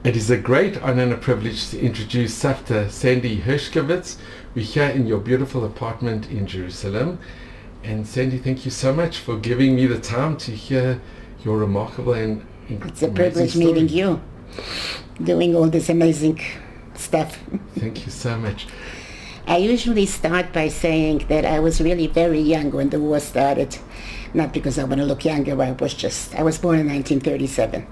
It is a great honor and a privilege to introduce Savta Sandy Hershkowitz. We're here in your beautiful apartment in Jerusalem. And Sandy, thank you so much for giving me the time to hear your remarkable and It's a privilege meeting you, doing all this amazing stuff. Thank you so much. I usually start by saying that I was really very young when the war started. Not because I want to look younger, I was born in 1937.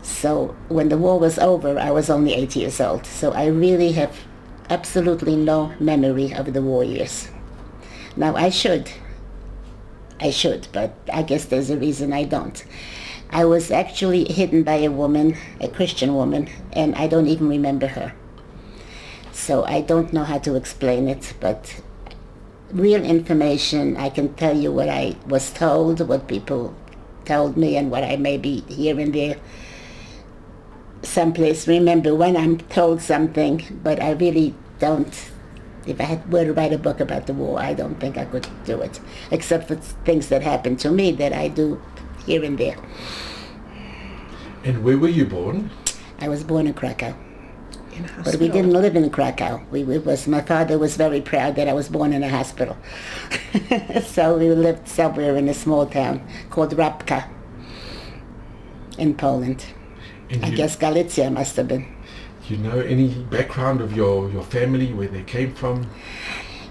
So when the war was over, I was only 8 years old. So I really have absolutely no memory of the war years. Now I should, but I guess there's a reason I don't. I was actually hidden by a woman, a Christian woman, and I don't even remember her. So I don't know how to explain it, but real information, I can tell you what I was told, what people told me, and what I may be here and there someplace remember when I'm told something, but I really don't. If I were to write a book about the war, I don't think I could do it, except for things that happened to me that I do here and there. And where were you born? I was born in Krakow. In a hospital. But we didn't live in Krakow. My father was very proud that I was born in a hospital. So we lived somewhere in a small town called Rabka in Poland. I guess Galicia must have been. Do you know any background of your family, where they came from?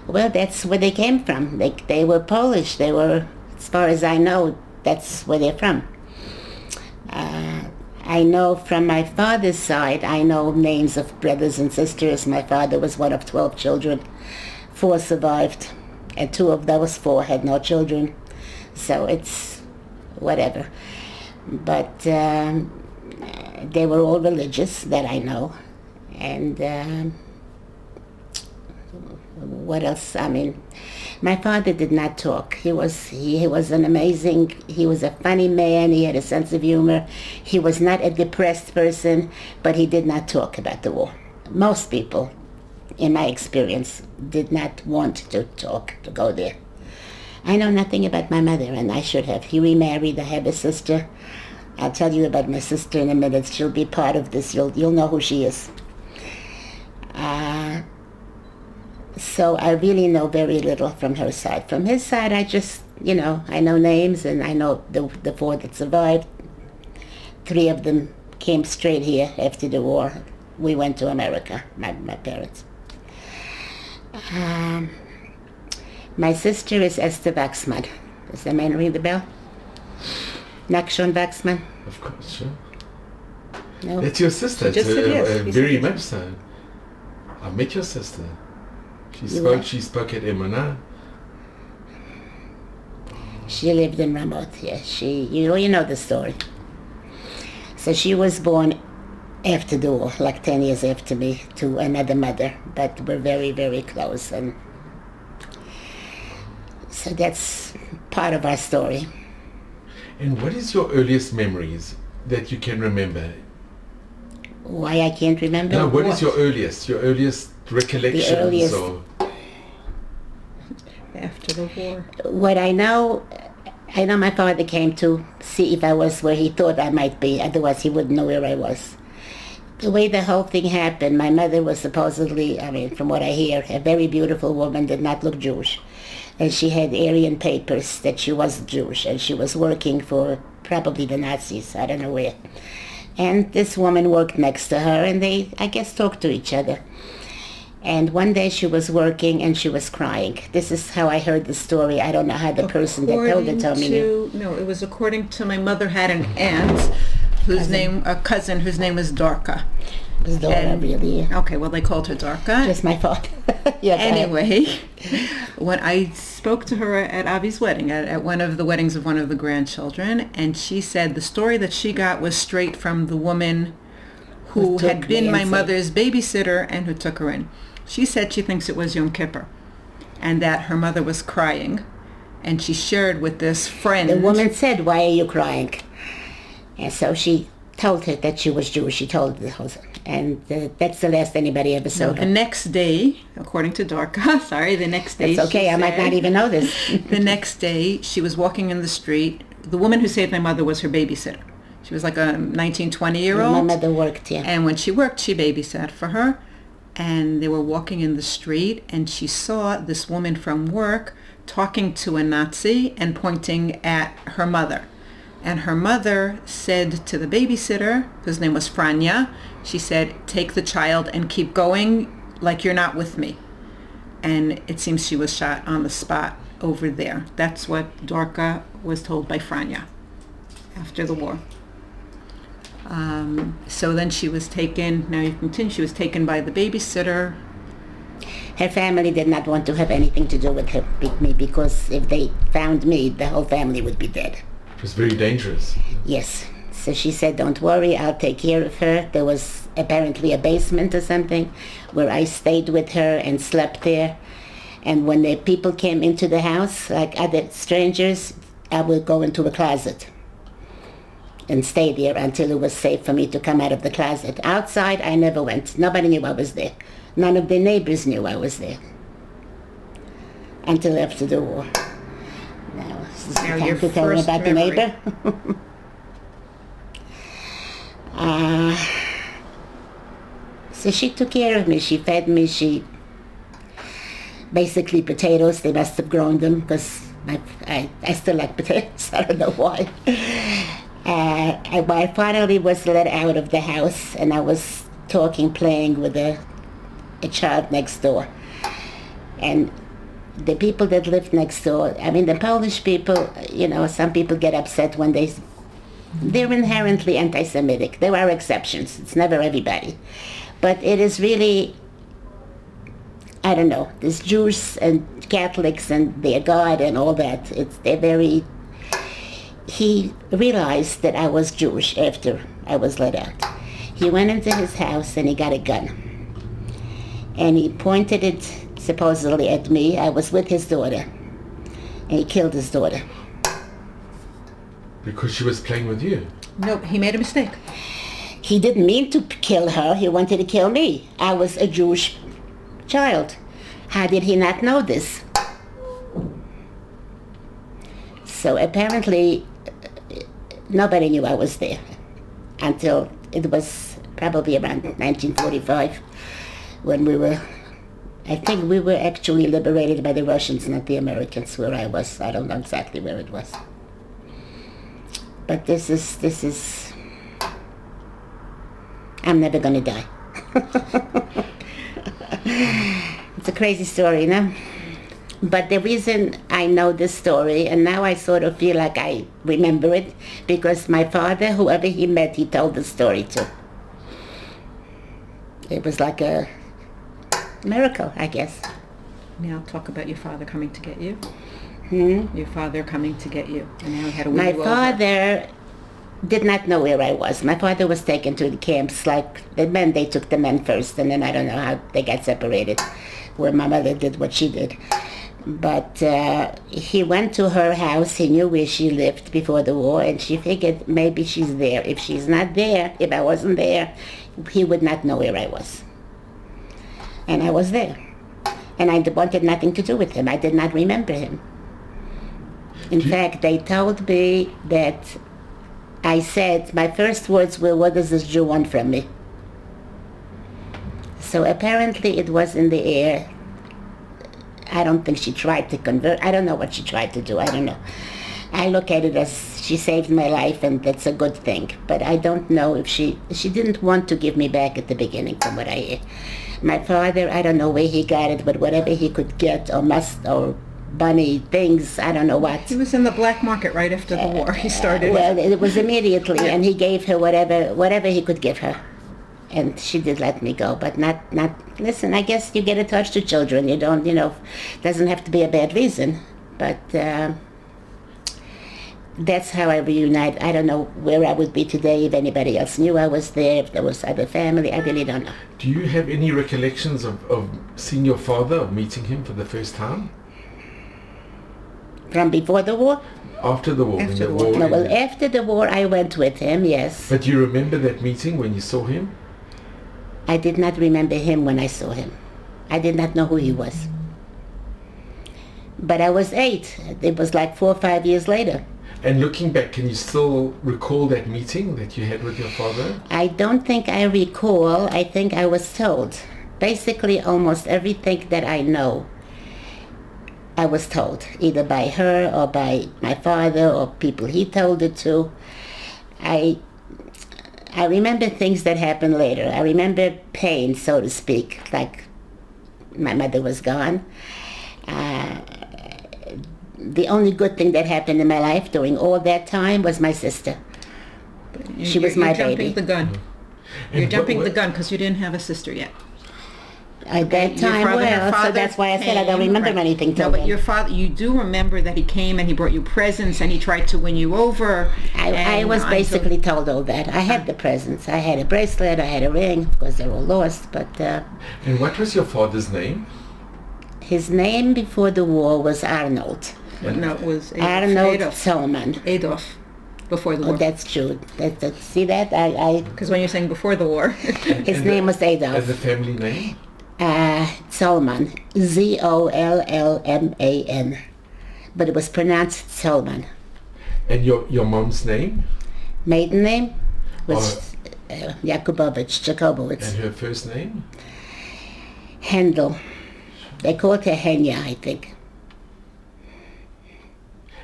Well, that's where they came from. They were Polish. They were, as far as I know, that's where they're from. I know from my father's side, I know names of brothers and sisters. My father was one of 12 children. 4 survived, and 2 of those 4 had no children. So it's whatever. But they were all religious, that I know. And what else? I mean, my father did not talk. He was a funny man. He had a sense of humor. He was not a depressed person, but he did not talk about the war. Most people, in my experience, did not want to talk, to go there. I know nothing about my mother, and I should have. He remarried. I have a sister. I'll tell you about my sister in a minute. She'll be part of this. You'll know who she is. So I really know very little from her side. From his side, I just, I know names, and I know the 4 that survived. 3 of them came straight here after the war. We went to America, my parents. My sister is Esther Waxman. Does the man ring the bell? Nachshon Waxman? Of course, sure. No. That's your sister. Just said yes. Very much so. I met your sister. She spoke at Emunah. She lived in Ramot, yeah. You know the story. So she was born after the war, like 10 years after me, to another mother, but we're very, very close. And so that's part of our story. And what is your earliest memories that you can remember? Why I can't remember? No, what is your earliest recollections? After the war. What I know my father came to see if I was where he thought I might be, otherwise he wouldn't know where I was. The way the whole thing happened, my mother was supposedly, from what I hear, a very beautiful woman, did not look Jewish. And she had Aryan papers that she was Jewish, and she was working for probably the Nazis, I don't know where. And this woman worked next to her, and they, I guess, talked to each other. And one day she was working and she was crying. This is how I heard the story. I don't know how the person that told it told me. No, it was according to my mother had an aunt a cousin whose name was Darka. It was Dora, really. Okay, well they called her Darka. Just my fault. Yeah, anyway, when I spoke to her at Avi's wedding, at one of the weddings of one of the grandchildren, and she said the story that she got was straight from the woman who had been my mother's babysitter and who took her in. She said she thinks it was Yom Kippur, and that her mother was crying, and she shared with this friend. The woman said, "Why are you crying?" And so she told her that she was Jewish. She told the husband, and that's the last anybody ever saw her. The next day, according to Darka, the next day. It's okay, I might not even know this. The next day, she was walking in the street. The woman who saved my mother was her babysitter. She She was like a 19, 20-year-old. My mother worked, yeah. And when she worked, she babysat for her. And they were walking in the street, and she saw this woman from work talking to a Nazi and pointing at her mother. And her mother said to the babysitter, whose name was Franja, she said, "Take the child and keep going like you're not with me." And it seems she was shot on the spot over there. That's what Dorka was told by Franja after the war. So then she was taken, now you continue, she was taken by the babysitter. Her family did not want to have anything to do with me, because if they found me, the whole family would be dead. It was very dangerous. Yes. So she said, "Don't worry, I'll take care of her." There was apparently a basement or something where I stayed with her and slept there. And when the people came into the house, like other strangers, I would go into a closet and stay there until it was safe for me to come out of the closet. Outside, I never went. Nobody knew I was there. None of the neighbors knew I was there until after the war. Now, this is the time to tell me about the neighbor. So she took care of me. She fed me. She basically potatoes. They must have grown them because I still like potatoes. I don't know why. I finally was let out of the house, and I was playing with a child next door. And the people that lived next door, I mean, the Polish people, some people get upset when they're inherently anti-Semitic. There are exceptions. It's never everybody. But it is really, I don't know, there's Jews and Catholics and their God and all that. He realized that I was Jewish after I was let out. He went into his house and he got a gun. And he pointed it supposedly at me. I was with his daughter. And he killed his daughter. Because she was playing with you? No, he made a mistake. He didn't mean to kill her. He wanted to kill me. I was a Jewish child. How did he not know this? So apparently, nobody knew I was there until it was probably around 1945 when I think we were actually liberated by the Russians, not the Americans, where I was. I don't know exactly where it was. But this is, I'm never gonna die. It's a crazy story, But the reason I know this story, and now I sort of feel like I remember it, because my father, whoever he met, he told the story to. It was like a miracle, I guess. Now talk about your father coming to get you. Hmm? Your father coming to get you. And now he had a My father did not know where I was. My father was taken to the camps, like the men, they took the men first, and then I don't know how they got separated, where my mother did what she did. But he went to her house. He knew where she lived before the war, and she figured maybe she's there. If she's not there, if I wasn't there, he would not know where I was. And I was there. And I wanted nothing to do with him. I did not remember him. In fact, they told me that I said, my first words were, "What does this Jew want from me?" So apparently it was in the air. I don't think she tried to convert. I don't know what she tried to do. I don't know. I look at it as she saved my life, and that's a good thing. But I don't know if she didn't want to give me back at the beginning, from what I hear. My father, I don't know where he got it, but whatever he could get or bunny things, I don't know what. He was in the black market right after the war. He started. Well, it was immediately, and he gave her whatever he could give her. And she did let me go, but not, listen, I guess you get attached to children. You don't, doesn't have to be a bad reason. But that's how I reunite. I don't know where I would be today if anybody else knew I was there, if there was other family. I really don't know. Do you have any recollections of seeing your father, of meeting him for the first time? From before the war? After the war. After the war. No, well, after the war I went with him, yes. But do you remember that meeting when you saw him? I did not remember him when I saw him. I did not know who he was. But I was 8. It was like 4 or 5 years later. And looking back, can you still recall that meeting that you had with your father? I don't think I recall. I think I was told. Basically, almost everything that I know, I was told, either by her or by my father or people he told it to. I remember things that happened later. I remember pain, so to speak, like my mother was gone. The only good thing that happened in my life during all that time was my sister. She was my baby. You're jumping the gun. You're jumping the gun because you didn't have a sister yet. At that time, so that's why I said I don't remember anything till then. But your father, you do remember that he came and he brought you presents and he tried to win you over. I was basically told all that. I had the presents. I had a bracelet, I had a ring, of course they were lost, but... And what was your father's name? His name before the war was Arnold. No, it was Arnold Solomon. Adolf, before the war. Oh, that's true. See that? Because when you're saying before the war... his name was Adolf. And the family name? Solomon. Zollman. But it was pronounced Solomon. And your mom's name? Maiden name was Jacobowitz. And her first name? Handel. They called her Henya, I think.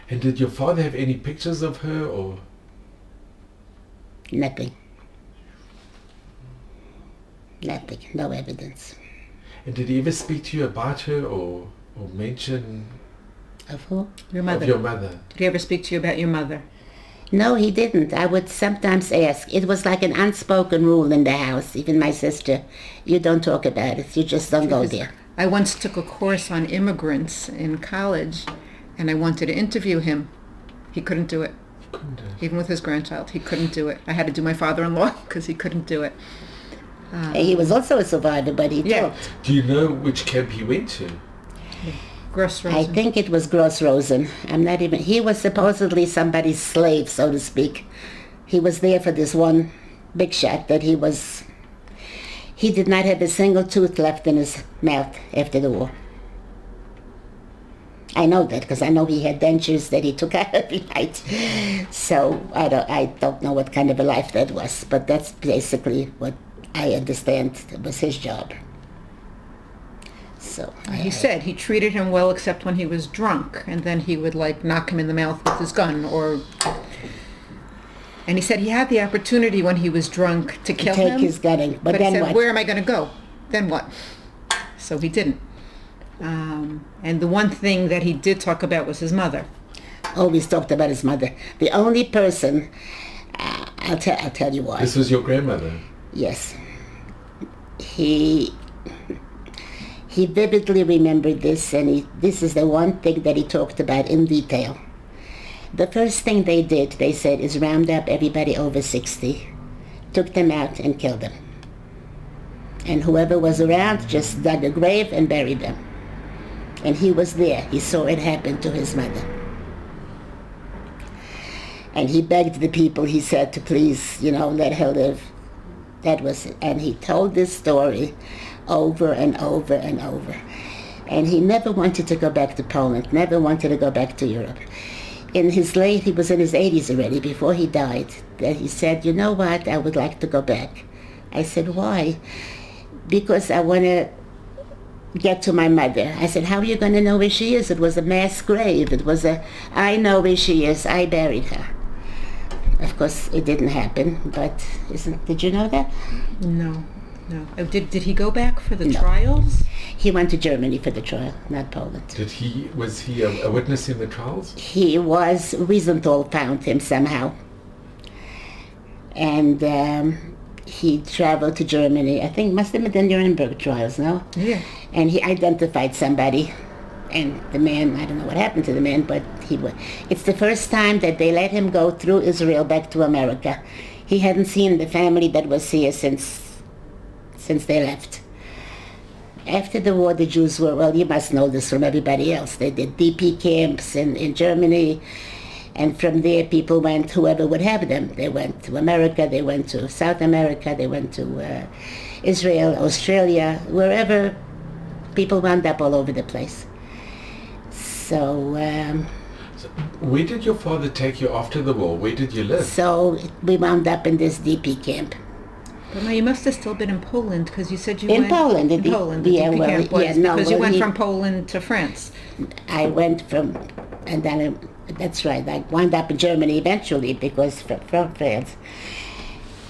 And did your father have any pictures of her or? Nothing. Nothing. No evidence. And did he ever speak to you about her or mention? Of who? Your mother. Of your mother. Did he ever speak to you about your mother? No, he didn't. I would sometimes ask. It was like an unspoken rule in the house, even my sister. You don't talk about it. You just don't go there. I once took a course on immigrants in college, and I wanted to interview him. He couldn't do it. Even with his grandchild, he couldn't do it. I had to do my father-in-law because he couldn't do it. He was also a survivor, but he talked. Do you know which camp he went to? Grossrosen. I think it was Grossrosen. He was supposedly somebody's slave, so to speak. He was there for this one big shot that he did not have a single tooth left in his mouth after the war. I know that because I know he had dentures that he took out every night. So I don't know what kind of a life that was, but that's basically what I understand was his job. So he said he treated him well except when he was drunk, and then he would knock him in the mouth with his gun, and he said he had the opportunity when he was drunk to kill him. Take his gun, but then he said, what? Where am I going to go? Then what? So he didn't. And the one thing that he did talk about was his mother. Always talked about his mother. The only person, I'll tell you why. This was your grandmother? Yes. He vividly remembered this, and this is the one thing that he talked about in detail. The first thing they did, they said, is round up everybody over 60, took them out and killed them. And whoever was around just dug a grave and buried them. And he was there. He saw it happen to his mother. And he begged the people, he said, to please, let her live. That was it. And he told this story over and over and over. And he never wanted to go back to Poland, never wanted to go back to Europe. He was in his 80s already, before he died, that he said, you know what, I would like to go back. I said, why? Because I want to get to my mother. I said, how are you going to know where she is? It was a mass grave. I know where she is. I buried her. Of course, it didn't happen, but did you know that? No. Oh, did he go back for the trials? He went to Germany for the trial, not Poland. Was he a witness in the trials? He was. Wiesenthal found him somehow. And he traveled to Germany. I think must have been the Nuremberg trials, no? Yeah. And he identified somebody. And the man, I don't know what happened to the man, but it's the first time that they let him go through Israel back to America. He hadn't seen the family that was here since they left. After the war, the Jews were, you must know this from everybody else. They did DP camps in Germany, and from there people went, whoever would have them. They went to America, they went to South America, they went to Israel, Australia, wherever. People wound up all over the place. So where did your father take you after the war? Where did you live? So we wound up in this DP camp. But no, you must have still been in Poland because you said you In went... Poland. In Poland, the yeah, DP well, camp was, yeah, no, because you well, went from Poland to France. I went from, and then, that's right, I wound up in Germany eventually because from France.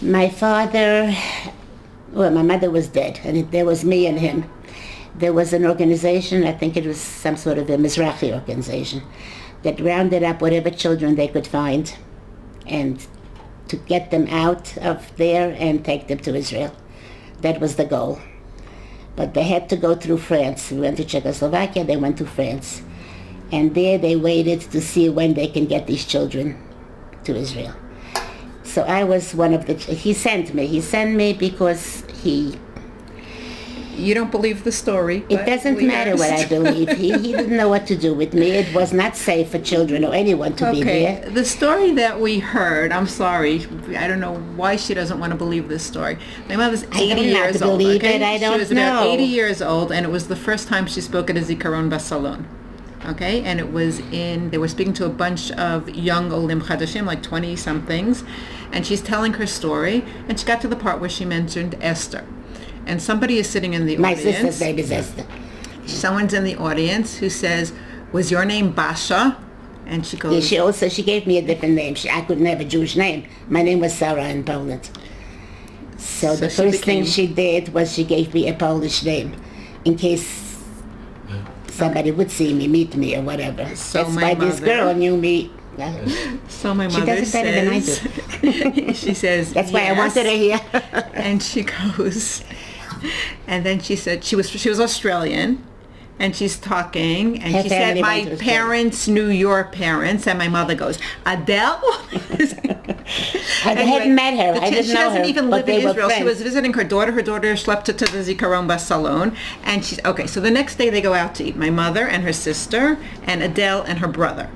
My father, well, my mother was dead, and there was me and him. There was an organization, I think it was some sort of a Mizrahi organization, that rounded up whatever children they could find and to get them out of there and take them to Israel. That was the goal. But they had to go through France. We went to Czechoslovakia, they went to France. And there they waited to see when they can get these children to Israel. So I was one of the, he sent me because You don't believe the story. it doesn't matter what I believe. He didn't know what to do with me. It was not safe for children or anyone to be there. The story that we heard, I'm sorry, I don't know why she doesn't want to believe this story. My mother's 80 years old. Believe it. I don't She was about know. 80 years old, and it was the first time she spoke at a Zikaron Basalon. Okay, and it was they were speaking to a bunch of young Olim Chadashim, like 20-somethings, and she's telling her story, and she got to the part where she mentioned Esther. And somebody is sitting in the My audience. sister's name is Esther. Someone's in the audience who says, "Was your name Basha?" And she goes, Yeah, she gave me a different name. I couldn't have a Jewish name. My name was Sarah in Poland. So the first thing she did was she gave me a Polish name in case somebody would see me, meet me, or whatever. So that's why this girl knew me. So my She mother does it better than I says, she says, That's why I yes. wanted her here. And she goes, and then she said she was Australian, and she's talking, and Her she said, family my went to Australia. parents knew your parents, and my mother goes, Adele? I hadn't met her. I didn't she know doesn't her, even but live they in were Israel. She friends. was visiting her daughter. Her daughter schlepped her to the Zikaron Basalon, and she's, okay, so the next day they go out to eat, my mother and her sister, and Adele and her brother.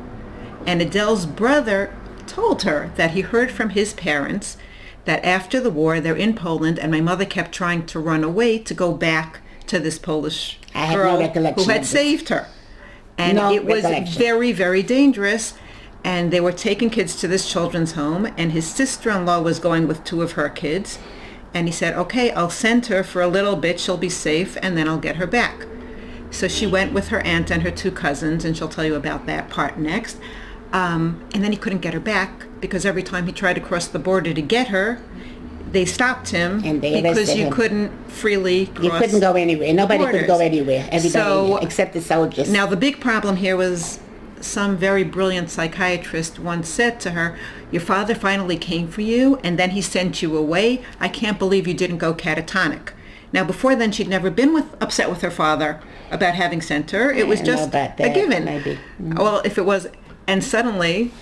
And Adele's brother told her that he heard from his parents that after the war they're in Poland, and my mother kept trying to run away to go back to this Polish I have girl no recollection who had of this. saved her. And No it was recollection. very, very dangerous. And they were taking kids to this children's home, and his sister-in-law was going with two of her kids. And he said, okay, I'll send her for a little bit, she'll be safe, and then I'll get her back. So she went with her aunt and her two cousins, and she'll tell you about that part next. And then he couldn't get her back because every time he tried to cross the border to get her, they stopped him And they because arrested you him. couldn't freely cross. You couldn't go anywhere. Nobody could go borders. anywhere. Everybody, So- except the soldiers. Now, the big problem here was some very brilliant psychiatrist once said to her, your father finally came for you, and then he sent you away. I can't believe you didn't go catatonic. Now, before then, she'd never been upset with her father about having sent her. It was I know just about a that, given. maybe. Well, if it was, and suddenly...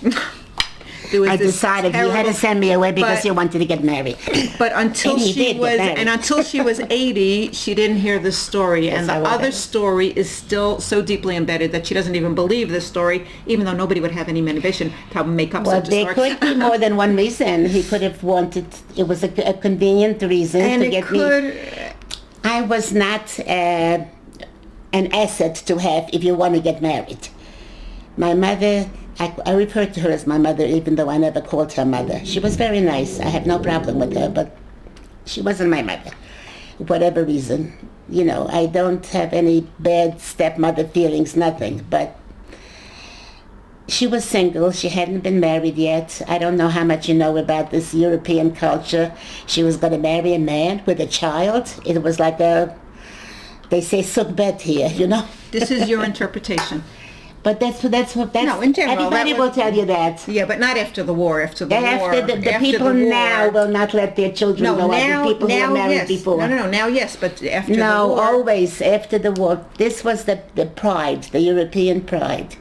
there was I this decided you had to terrible- send me away because but- you wanted to get married. But until And he she did get was, married. and until she was 80, she didn't hear the story. And the Yes, I other was. story is still so deeply embedded that she doesn't even believe this story, even though nobody would have any motivation to make up Well, such a there story. could be more than one reason. He could have wanted, it was a convenient reason And to it get could, me. I was not an asset to have if you want to get married. My mother, I refer to her as my mother even though I never called her mother. She was very nice. I have no problem with her, but she wasn't my mother. Whatever reason. You know, I don't have any bad stepmother feelings, nothing. But she was single. She hadn't been married yet. I don't know how much you know about this European culture. She was going to marry a man with a child. It was like they say sukhbet here, you know. this is your interpretation. But that's No, in general, everybody that will was- tell you that. Yeah, but not after the war. After the war. After the after people the war. now will not let their children No, go out now, with people who now, were married yes. before. No, now, yes, but after the No, war. always after the war. This was the pride, the European pride.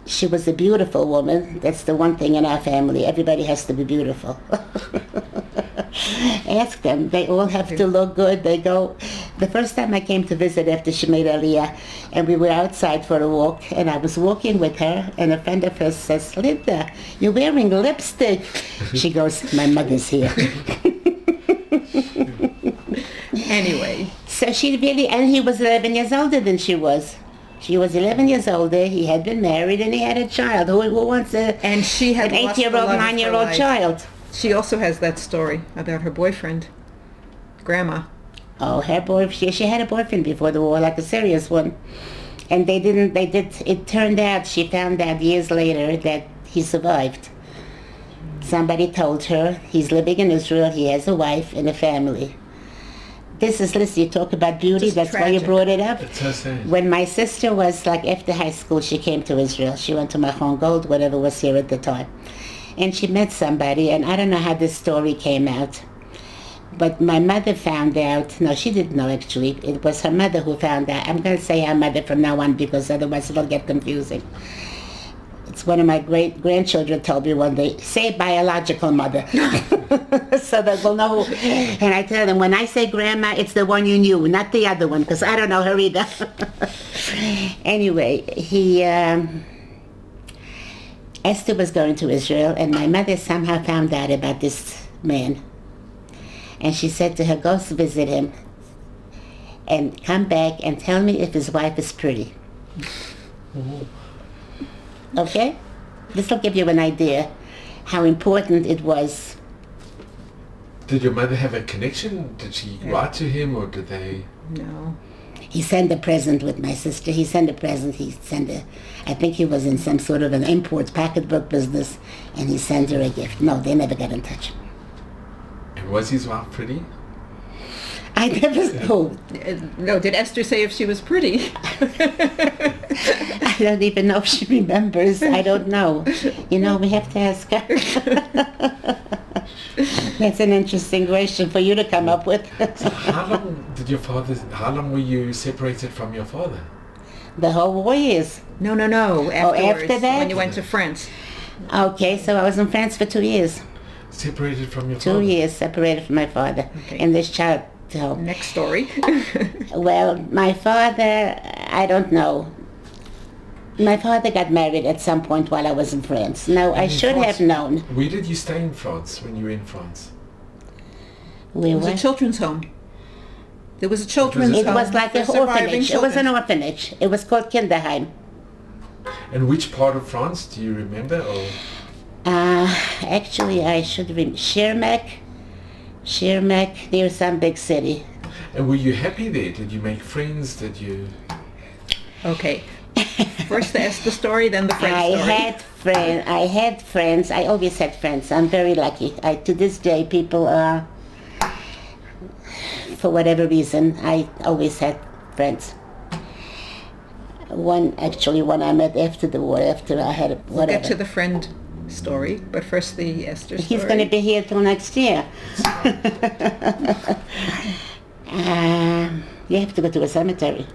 She was a beautiful woman. That's the one thing in our family. Everybody has to be beautiful. Ask them. They all have to look good. They go. The first time I came to visit after she made Aliyah, and we were outside for a walk, and I was walking with her, and a friend of hers says, Linda, you're wearing lipstick. She goes, my mother's here. Anyway. So she really, and he was 11 years older than she was. She was 11 years older. He had been married and he had a child. Who wants And she had an lost the 8-year-old, love of her 9-year-old life. child? She also has that story about her boyfriend, Grandma. Oh, her boyfriend. She had a boyfriend before the war, like a serious one. And it turned out, she found out years later that he survived. Somebody told her he's living in Israel, he has a wife and a family. This is, listen, you talk about beauty, Just that's why you tragic. brought it up. It's so sad. When my sister was like after high school, she came to Israel. She went to Machon Gold, whatever was here at the time. And she met somebody, and I don't know how this story came out. But my mother found out, no, she didn't know actually. It was her mother who found out. I'm going to say her mother from now on because otherwise it'll get confusing. It's one of my great-grandchildren told me one day, say biological mother. So that we'll know. And I tell them, when I say grandma, it's the one you knew, not the other one, because I don't know her either. Anyway, Esther was going to Israel, and my mother somehow found out about this man. And she said to her, go visit him and come back and tell me if his wife is pretty. Okay? This will give you an idea how important it was. Did your mother have a connection? Did she write to him, or did they? No. He sent a present with my sister. He sent a present. I think he was in some sort of an import pocketbook business, and he sent her a gift. No, they never got in touch. And was his wife pretty? I never know. No, did Esther say if she was pretty? I don't even know if she remembers. I don't know. You know, we have to ask her. That's an interesting question for you to come up with. So how long were you separated from your father? The whole war years. No. Afterwards, after that? when you went to France. Okay, so I was in France for 2 years. Separated from your 2 father? years separated from my father. Okay. And this child. So, Next story. well, my father, I don't know. My father got married at some point while I was in France. Now, I In should France? have known. Where did you stay in France when you were in France? We It was were. a children's home. There was a children's It home. was like for an surviving orphanage. It was an children. orphanage. It was called Kinderheim. And which part of France do you remember? Or Actually, I should remember. Schirmeck, near some big city. and were you happy there? Did you make friends? Did you? Okay. First the Esther story, then the French story. I had friends. I always had friends. I'm very lucky. To this day, people are, for whatever reason, I always had friends. One I met after the war, after I had We'll whatever. get to the friend story, but first the Esther story. He's going to be here till next year. You have to go to a cemetery.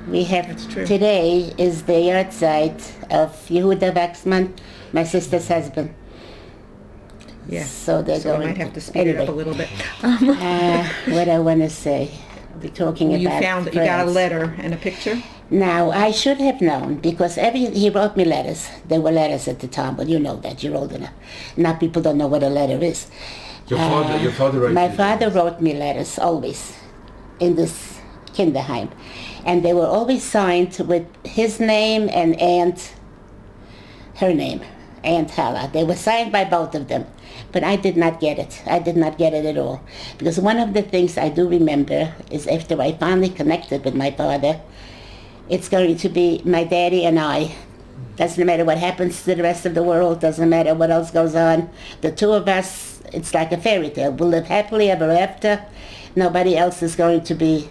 We have, That's true. today is the yard site of Yehuda Waxman, my sister's husband. Yeah. So they're So I going. might have to speed it up a Anyway, little bit. what I want to say, we're talking You about found that you got a friends. letter and a picture. Now, I should have known, because he wrote me letters. There were letters at the time, but you know that, you're old enough. Now people don't know what a letter is. Your father wrote My you father letters. wrote me letters, always, in this Kinderheim. And they were always signed with his name and her name, Aunt Hala. They were signed by both of them. But I did not get it. I did not get it at all. Because one of the things I do remember is after I finally connected with my father, it's going to be my daddy and I. Doesn't matter what happens to the rest of the world, doesn't matter what else goes on. The two of us, it's like a fairy tale. We'll live happily ever after. Nobody else is going to be.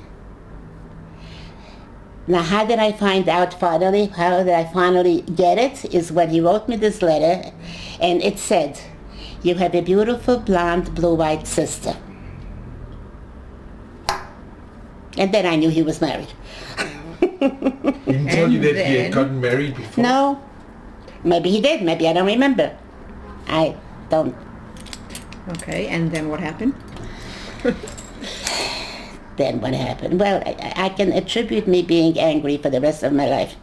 Now, how did I find out finally? How did I finally get it? Is when he wrote me this letter, and it said, "You have a beautiful blonde, blue-eyed sister." And then I knew he was married. He didn't tell you that he then- had gotten married before? No. Maybe he did. Maybe I don't remember. I don't. Okay, and then what happened? Then what happened? Well, I can attribute me being angry for the rest of my life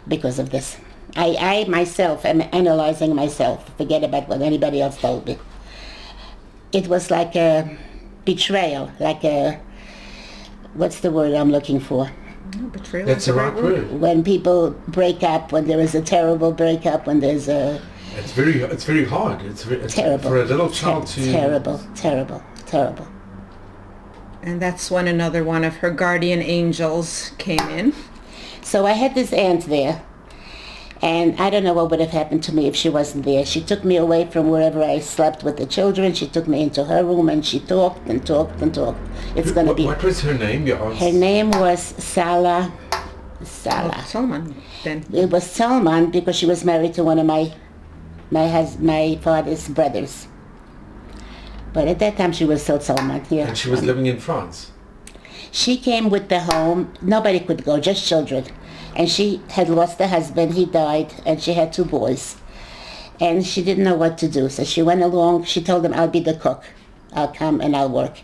because of this. I myself am analyzing myself. Forget about what anybody else told me. It was like a betrayal, like a, what's the word I'm looking for? No, betrayal That's is the a right great word. When people break up, when there is a terrible breakup, when there's a It's very hard. It's terrible for a little child to. terrible. And that's when another one of her guardian angels came in. So I had this aunt there, and I don't know what would have happened to me if she wasn't there. She took me away from wherever I slept with the children. She took me into her room, and she talked and talked and talked. It's going to be... What was her name, your aunt's? Her name was Sala. Oh, Solomon, then. It was Salman because she was married to one of my father's brothers. But at that time she was still Salman, yeah. And she was living in France. She came with the home. Nobody could go, just children. And she had lost her husband. He died, and she had 2 boys. And she didn't know what to do. So she went along. She told them, I'll be the cook. I'll come and I'll work.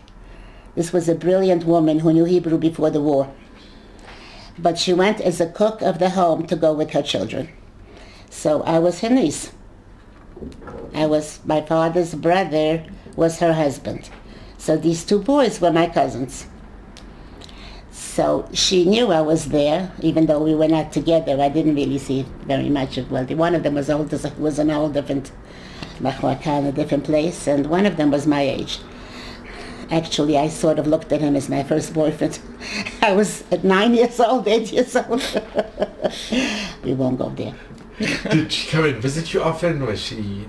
This was a brilliant woman who knew Hebrew before the war. But she went as a cook of the home to go with her children. So I was her niece. My father's brother was her husband. So these 2 boys were my cousins. So she knew I was there, even though we were not together. I didn't really see very much of, well, one of them was older, so it was in a whole different machwaka, in a different place, and one of them was my age. Actually, I sort of looked at him as my first boyfriend. I was at 9 years old, 8 years old. We won't go there. Did she come and visit you often? Was she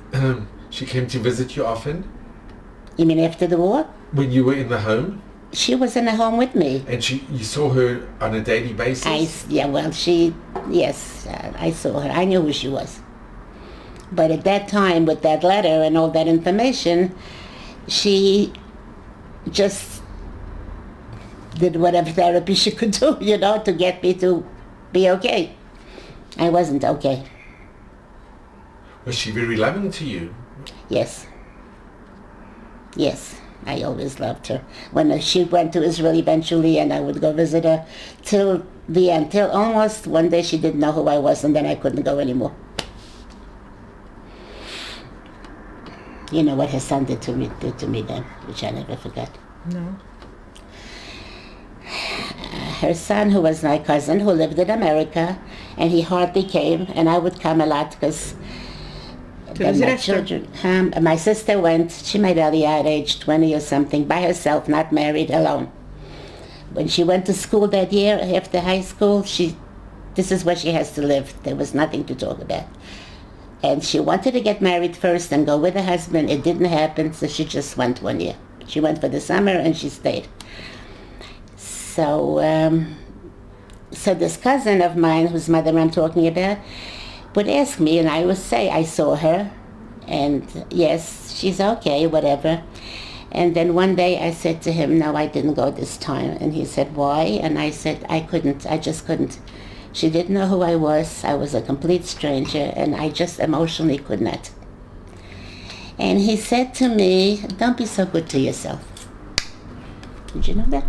came to visit you often? You mean after the war? When you were in the home? She was in the home with me. And you saw her on a daily basis? Yes, I saw her. I knew who she was. But at that time, with that letter and all that information, she just did whatever therapy she could do, to get me to be okay. I wasn't okay. Was she very loving to you? Yes. Yes, I always loved her. When she went to Israel eventually, and I would go visit her till the end, till almost one day she didn't know who I was, and then I couldn't go anymore. You know what her son did to me then, which I never forgot. No. Her son, who was my cousin, who lived in America, and he hardly came, and I would come a lot because my children. My sister went. She made Aliyah at age 20 or something, by herself, not married, alone. When she went to school that year after high school, this is where she has to live. There was nothing to talk about. And she wanted to get married first and go with her husband. It didn't happen, so she just went one year. She went for the summer and she stayed. So this cousin of mine, whose mother I'm talking about, would ask me, and I would say I saw her, and yes, she's okay, whatever. And then one day I said to him, no, I didn't go this time. And he said, why? And I said, I just couldn't. She didn't know who I was. I was a complete stranger, and I just emotionally could not. And he said to me, don't be so good to yourself. Did you know that?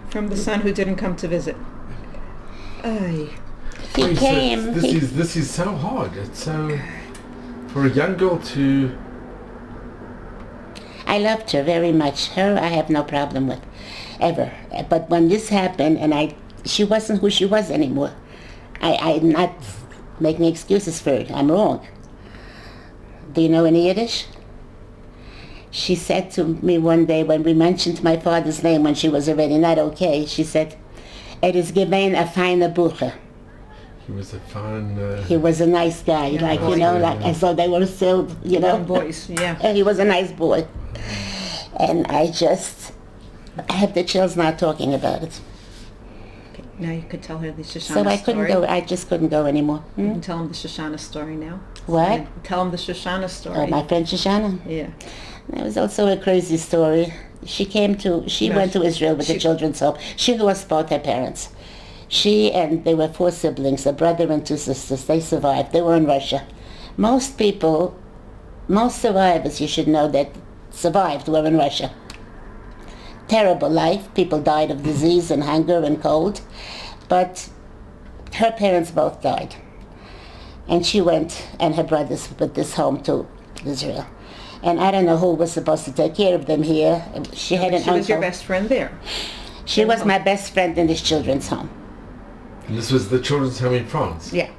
From the son who didn't come to visit. He came. This is so hard. It's so, for a young girl to... I loved her very much. Her I have no problem with, ever. But when this happened, and she wasn't who she was anymore. I'm not making excuses for it. I'm wrong. Do you know any Yiddish? She said to me one day when we mentioned my father's name when she was already not okay, she said, is gewesen a feiner Bucher. He was a fine... He was a nice guy, as though they were still, Young boys, yeah. And he was a nice boy. And I have the chills now talking about it. Okay, now you could tell her the Shoshana So I couldn't story. go, I just couldn't go anymore. You can tell him the Shoshana story now. What? Tell him the Shoshana story. Oh, my friend Shoshana? Yeah. That was also a crazy story. She went to Israel with the children's home. She lost both her parents. They were 4 siblings, a brother and 2 sisters. They survived. They were in Russia. Most survivors, you should know, that survived were in Russia. Terrible life. People died of disease and hunger and cold. But her parents both died. And she went, and her brothers, with this home to Israel. And I don't know who was supposed to take care of them here. She had an uncle. She was your best friend there. She was my best friend in this children's home. And this was the children's home in France? Yeah.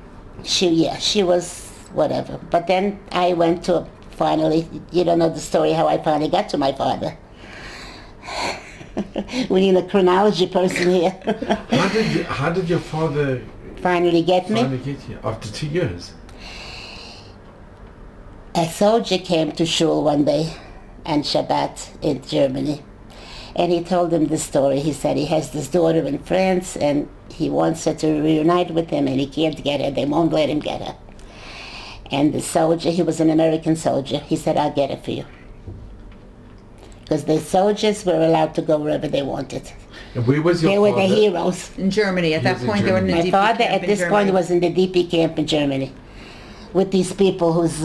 She was whatever. But then I went to, finally, you don't know the story how I finally got to my father. We need a chronology person here. How did your father finally get me? finally get you after 2 years? A soldier came to shul one day on Shabbat in Germany, and he told him the story. He said he has this daughter in France, and he wants her to reunite with him, and he can't get her. They won't let him get her. And the soldier, he was an American soldier, he said, I'll get her for you. Because the soldiers were allowed to go wherever they wanted. And where was your They father? were the heroes. In Germany. At that was in point, they were in the Germany. DP My father camp at in this Germany. point was in the DP camp in Germany with these people whose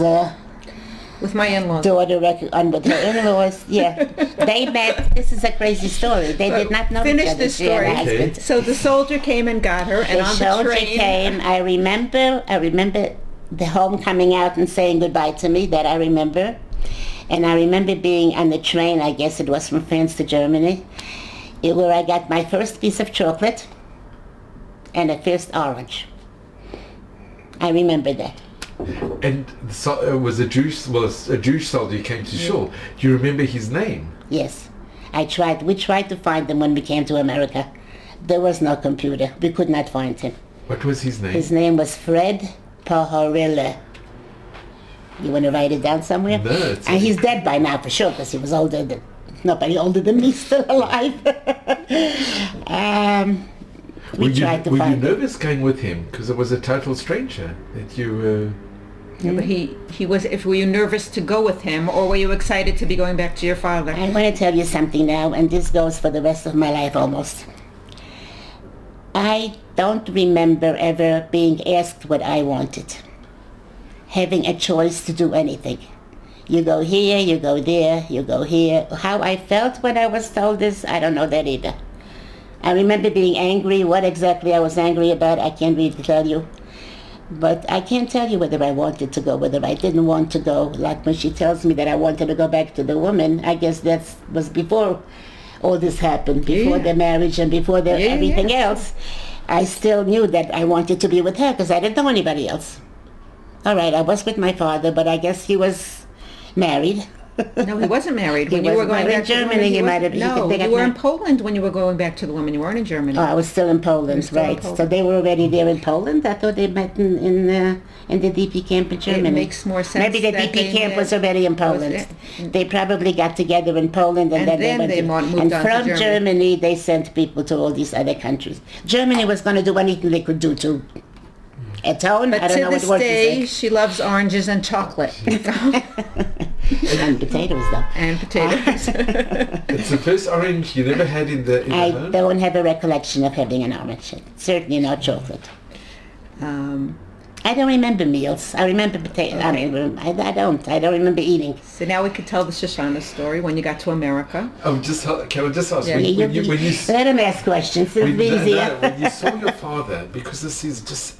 With my in-laws. daughter and with her in-laws. Yeah, they met. This is a crazy story. They did not know Finish each other. this she and her story. Okay. husband. So the soldier came and got her, and The on the soldier train... came. I remember the home coming out and saying goodbye to me. That I remember. And I remember being on the train, I guess it was from France to Germany, where I got my first piece of chocolate and a first orange. I remember that. And so, was a Jewish soldier who came to shul. Do you remember his name? Yes. We tried to find him when we came to America. There was no computer. We could not find him. What was his name? His name was Fred Pahorilla. You want to write it down somewhere? No, it's- And he's dead by now for sure, because he was older than nobody older than me still alive. We tried to were find you him. nervous going with him because it was a total stranger that you? Yeah, but he was... Were you nervous to go with him, or were you excited to be going back to your father? I want to tell you something now, and this goes for the rest of my life almost. I don't remember ever being asked what I wanted, having a choice to do anything. You go here, you go there, you go here. How I felt when I was told this, I don't know that either. I remember being angry. What exactly I was angry about, I can't really tell you. But I can't tell you whether I wanted to go, whether I didn't want to go. Like when she tells me that I wanted to go back to the woman, I guess that was before all this happened, before the marriage and before everything else. I still knew that I wanted to be with her because I didn't know anybody else. All right, I was with my father, but I guess he was married. No, he wasn't married. He When you were wasn't going married back in to the Germany, woman, he he might wasn't- have- No, they you got were in married. Poland when you were going back to the woman. You weren't in Germany. Oh, I was still in Poland, still in right. Poland. So they were already there in Poland? I thought they met in the DP camp in Germany. It makes more sense. Maybe the that DP they camp met- was already in Poland. it. They probably got together in Poland and, And then went they to- moved and on to from Germany. Germany they sent people to all these other countries. Germany was going to do anything they could do to atone. But I don't to know what this word to day, say. she loves oranges and chocolate. And potatoes, though. And potatoes. It's the first orange you never had in the I home? don't have a recollection of having an orange. Certainly not chocolate. I don't remember meals. I remember potatoes. I mean, I don't. I don't remember eating. So now we could tell the Shoshana story when you got to America. Can I just ask, Yeah. when you Let him ask questions. It's easier. when you saw your father, because this is just,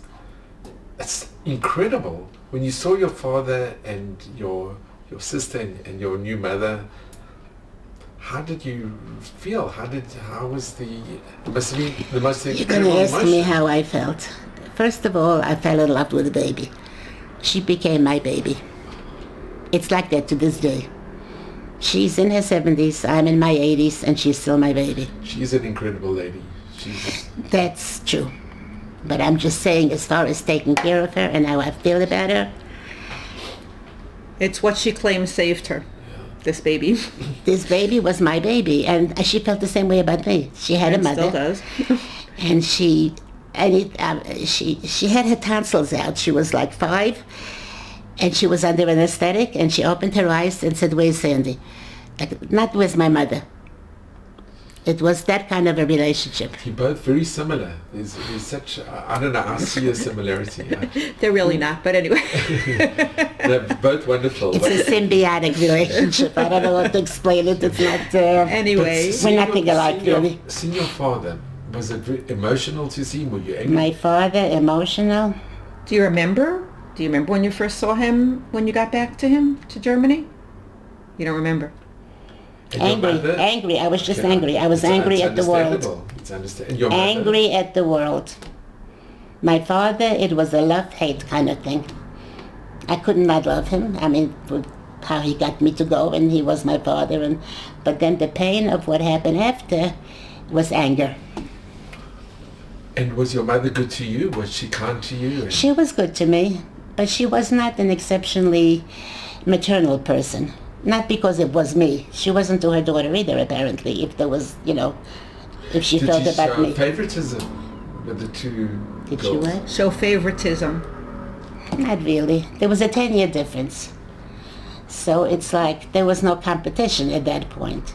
it's incredible. When you saw your father and your sister and your new mother, how did you feel? How was it must have been the most You're incredible going to ask me emotion. how I felt. First of all, I fell in love with the baby. She became my baby. It's like that to this day. She's in her 70s, I'm in my 80s, and she's still my baby. She's an incredible lady. She's That's true. But I'm just saying, as far as taking care of her and how I feel about her, It's what she claims saved her. This baby. this baby was my baby, and she felt the same way about me. She had a And mother. still does. And she had her tonsils out. She was like 5, and she was under anesthetic, and she opened her eyes and said, "Where's Sandy?" Not "Where's my mother?" It was that kind of a relationship. you're both very similar. There's such, I don't know, I see a similarity. They're really not, but anyway. They're both wonderful. It's a symbiotic relationship. I don't know how to explain it. It's not... Anyway. We're nothing alike, really. Seeing your father, was it very emotional to see him? Were you angry? My father, emotional. Do you remember? Do you remember when you first saw him, when you got back to him, to Germany? You don't remember? And your mother? Angry. I was just Yeah. angry. I was angry at the world. It's understandable. And your mother? Angry at the world. My father, it was a love-hate kind of thing. I could not love him. I mean, how he got me to go, and he was my father. But then the pain of what happened after was anger. And was your mother good to you? Was she kind to you? And She was good to me, but she was not an exceptionally maternal person. Not because it was me. She wasn't to her daughter either, apparently, if there was, if she did felt she about show me. favoritism with the two Did she girls? what? Show favoritism. Not really. There was a 10-year difference. So it's like there was no competition at that point.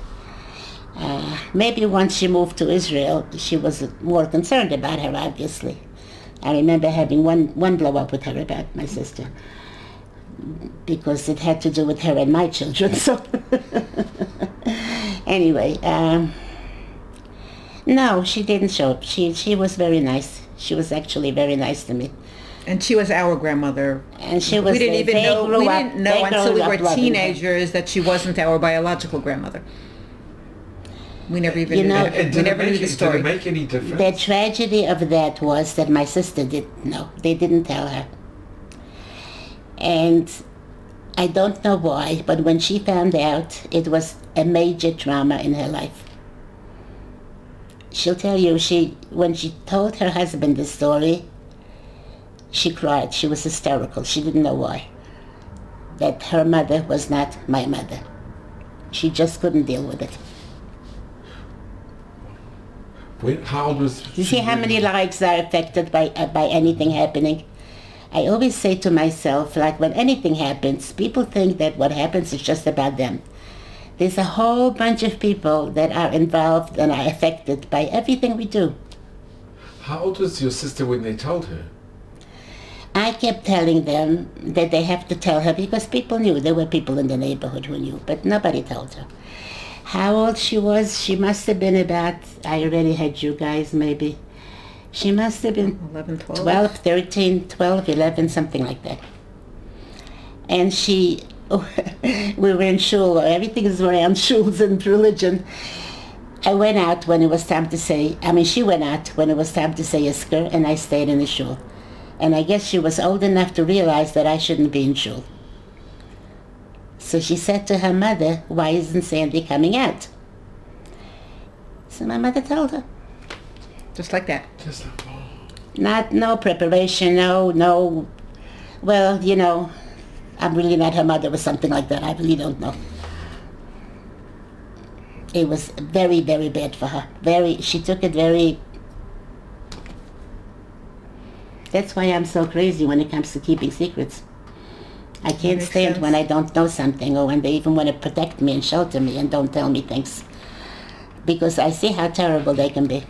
Maybe once she moved to Israel, she was more concerned about her, obviously. I remember having one blow-up with her about my sister, because it had to do with her and my children. So anyway, no, she didn't show up. She was very nice. She was actually very nice to me. And she was our grandmother. And she was. We didn't even know. We didn't know they until we grew were up loving her. teenagers that she wasn't our biological grandmother. We never even You knew know- that. And We did never knew the did story. it make any difference? The tragedy of that was that my sister didn't know. They didn't tell her. And I don't know why, but when she found out, it was a major trauma in her life. She'll tell you, when she told her husband the story, she cried. She was hysterical. She didn't know why. That her mother was not my mother. She just couldn't deal with it. How old was You see how many lives are affected by anything happening? I always say to myself, like when anything happens, people think that what happens is just about them. There's a whole bunch of people that are involved and are affected by everything we do. How old was your sister when they told her? I kept telling them that they have to tell her because people knew. There were people in the neighborhood who knew, but nobody told her. How old she was? She must have been about, I already had you guys maybe. She must have been 11, 12. 12, 13, 12, 11, something like that. And we were in shul, everything is around shuls and religion. I went out when it was time to say, she went out when it was time to say Isker, and I stayed in the shul. And I guess she was old enough to realize that I shouldn't be in shul. So she said to her mother, why isn't Sandy coming out? So my mother told her. Just like that. Just like, No preparation, no, well, I'm really not her mother or something like that. I really don't know. It was very, very bad for her. She took it very... That's why I'm so crazy when it comes to keeping secrets. I can't makes stand sense. when I don't know something or when they even want to protect me and shelter me and don't tell me things. Because I see how terrible they can be.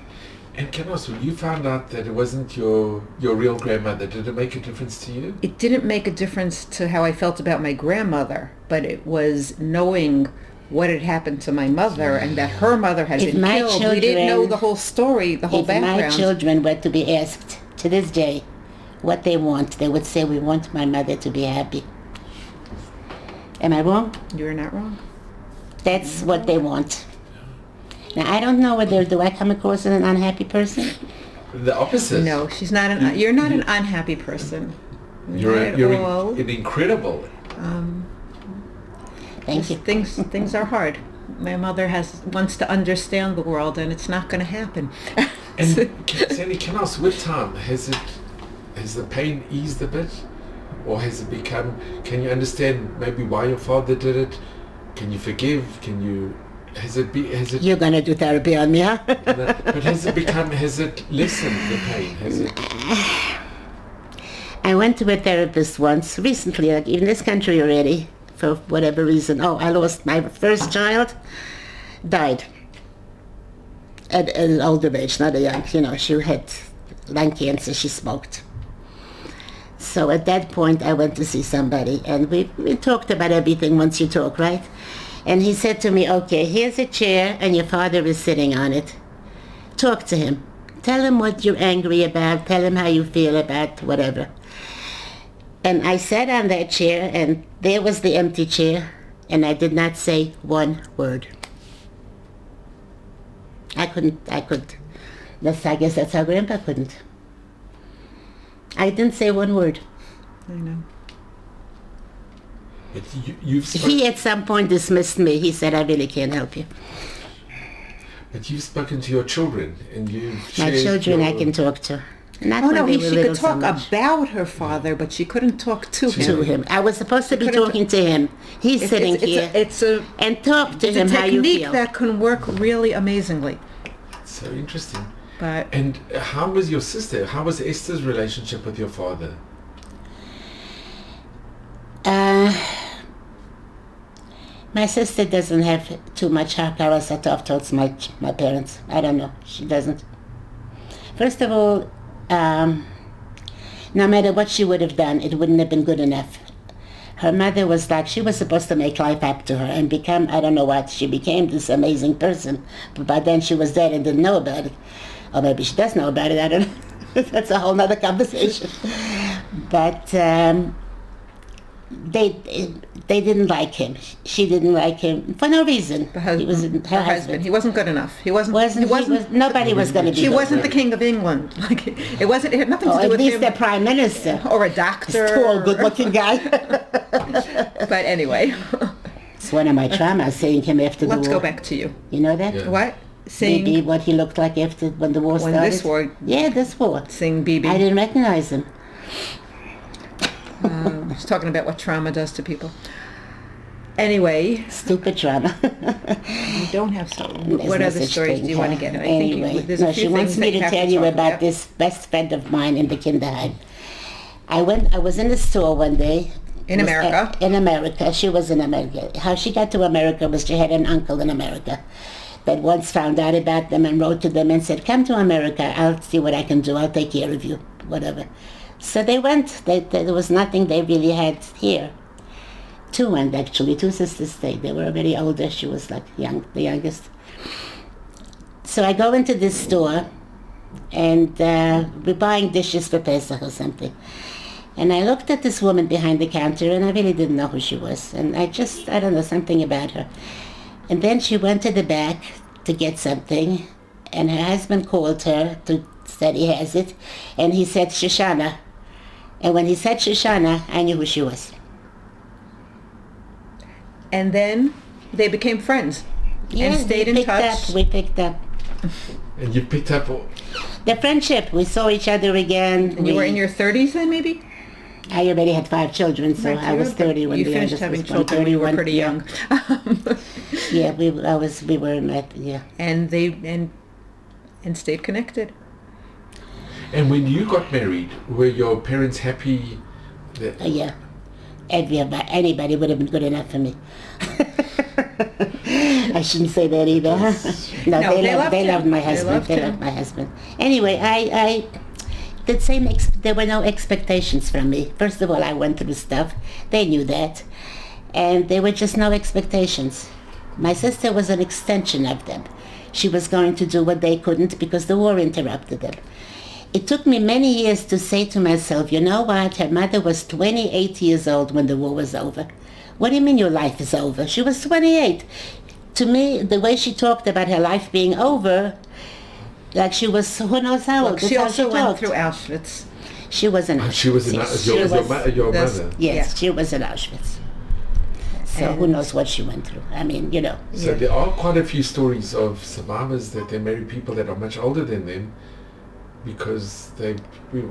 And can I ask, when you found out that it wasn't your real grandmother, did it make a difference to you? It didn't make a difference to how I felt about my grandmother, but it was knowing what had happened to my mother and that her mother had If been my killed. We didn't know children- the whole story, the whole If background. my children were to be asked to this day what they want, they would say, we want my mother to be happy. Am I wrong? You're not wrong. That's what they want. Now, I don't know whether, do I come across as an unhappy person? The opposite. No, she's not you're not an unhappy person. You're Not at all. an incredible. Thank you. Things are hard. My mother wants to understand the world, and it's not going to happen. And Sandy, can I ask, with time, has the pain eased a bit? Or has it become, can you understand maybe why your father did it? Can you forgive? Has it You're going to do therapy on me, huh? but has it lessened the pain? Has it? I went to a therapist once, recently, like in this country already, for whatever reason. I lost my first child, died at an older age, not a young, she had lung cancer, she smoked. So at that point, I went to see somebody, and we talked about everything once you talk, right? And he said to me, okay, here's a chair, and your father is sitting on it. Talk to him. Tell him what you're angry about. Tell him how you feel about whatever. And I sat on that chair, and there was the empty chair, and I did not say one word. I couldn't. I guess that's how Grandpa couldn't. I didn't say one word. I know. But you've He at some point dismissed me. He said, I really can't help you. But you've spoken to your children, and you've My shared children your- I can talk to. Not Oh when no, they were she little could talk so much. about her father, but she couldn't talk to him. To him. I was supposed to be couldn't talking to him. He's sitting here. It's a and talk to it's him a how you technique feel. that can work really amazingly. So interesting. But And how was your sister? How was Esther's relationship with your father? My sister doesn't have too much Holocaust towards my parents. I don't know. She doesn't. First of all, no matter what she would have done, it wouldn't have been good enough. Her mother was like, she was supposed to make life up to her and become, I don't know what, she became this amazing person. But by then she was dead and didn't know about it. Or maybe she does know about it, I don't know. That's a whole nother conversation. But they didn't like him. She didn't like him for no reason. the husband, He was her husband. he wasn't good enough. He wasn't. Nobody was going to be He good. wasn't the king of England. Like it wasn't. It had nothing to Or do at with least him the prime minister. or a doctor. Tall, good-looking guy. But anyway, It's one of my traumas, seeing him after the war. let's go back to you. You know that? Yeah. What? Seeing Maybe what he looked like after when the war when started. this war, Yeah, this war. seeing BB. I didn't recognize him. She's talking about what trauma does to people. Anyway, Stupid trauma. you don't have so. There's What no other such stories thing, do you want to huh? get? I Anyway, think there's a few she wants things me that to you have tell to you talk about this best friend of mine in the kinderheim. I was in the store one day. In It was America? In America. She was in America. How she got to America was she had an uncle in America that once found out about them and wrote to them and said, come to America. I'll see what I can do. I'll take care of you. Whatever. So they went. There was nothing they really had here. Two went, actually. Two sisters stayed. They were already older. She was like the youngest. So I go into this store, and we're buying dishes for Pesach or something. And I looked at this woman behind the counter, and I really didn't know who she was. And I don't know, something about her. And then she went to the back to get something, and her husband called her to said he has it, and he said Shoshana. And when he said Shoshana, I knew who she was. And then they became friends and stayed in touch. We picked up. And you picked up The friendship. We saw each other again. And you were in your 30s then, maybe? I already had 5 children, so Right, I was 30 when you the finished youngest having was born. children when you were 31, pretty yeah. young. Yeah, we were in that, yeah. And they and stayed connected. And when you got married, were your parents happy? Yeah. Anybody would have been good enough for me. I shouldn't say that either. No, they loved my husband. They loved my husband. Anyway, I did there were no expectations from me. First of all, I went through stuff. They knew that. And there were just no expectations. My sister was an extension of them. She was going to do what they couldn't because the war interrupted them. It took me many years to say to myself, you know what, her mother was 28 years old when the war was over. What do you mean your life is over? She was 28. To me, the way she talked about her life being over, like she was, who knows how old. Look, she also went through Auschwitz. She was in Auschwitz. She was in your mother. Yes, Yeah. she was in Auschwitz. So who knows what she went through. I mean, you know. So there are quite a few stories of survivors that they marry people that are much older than them because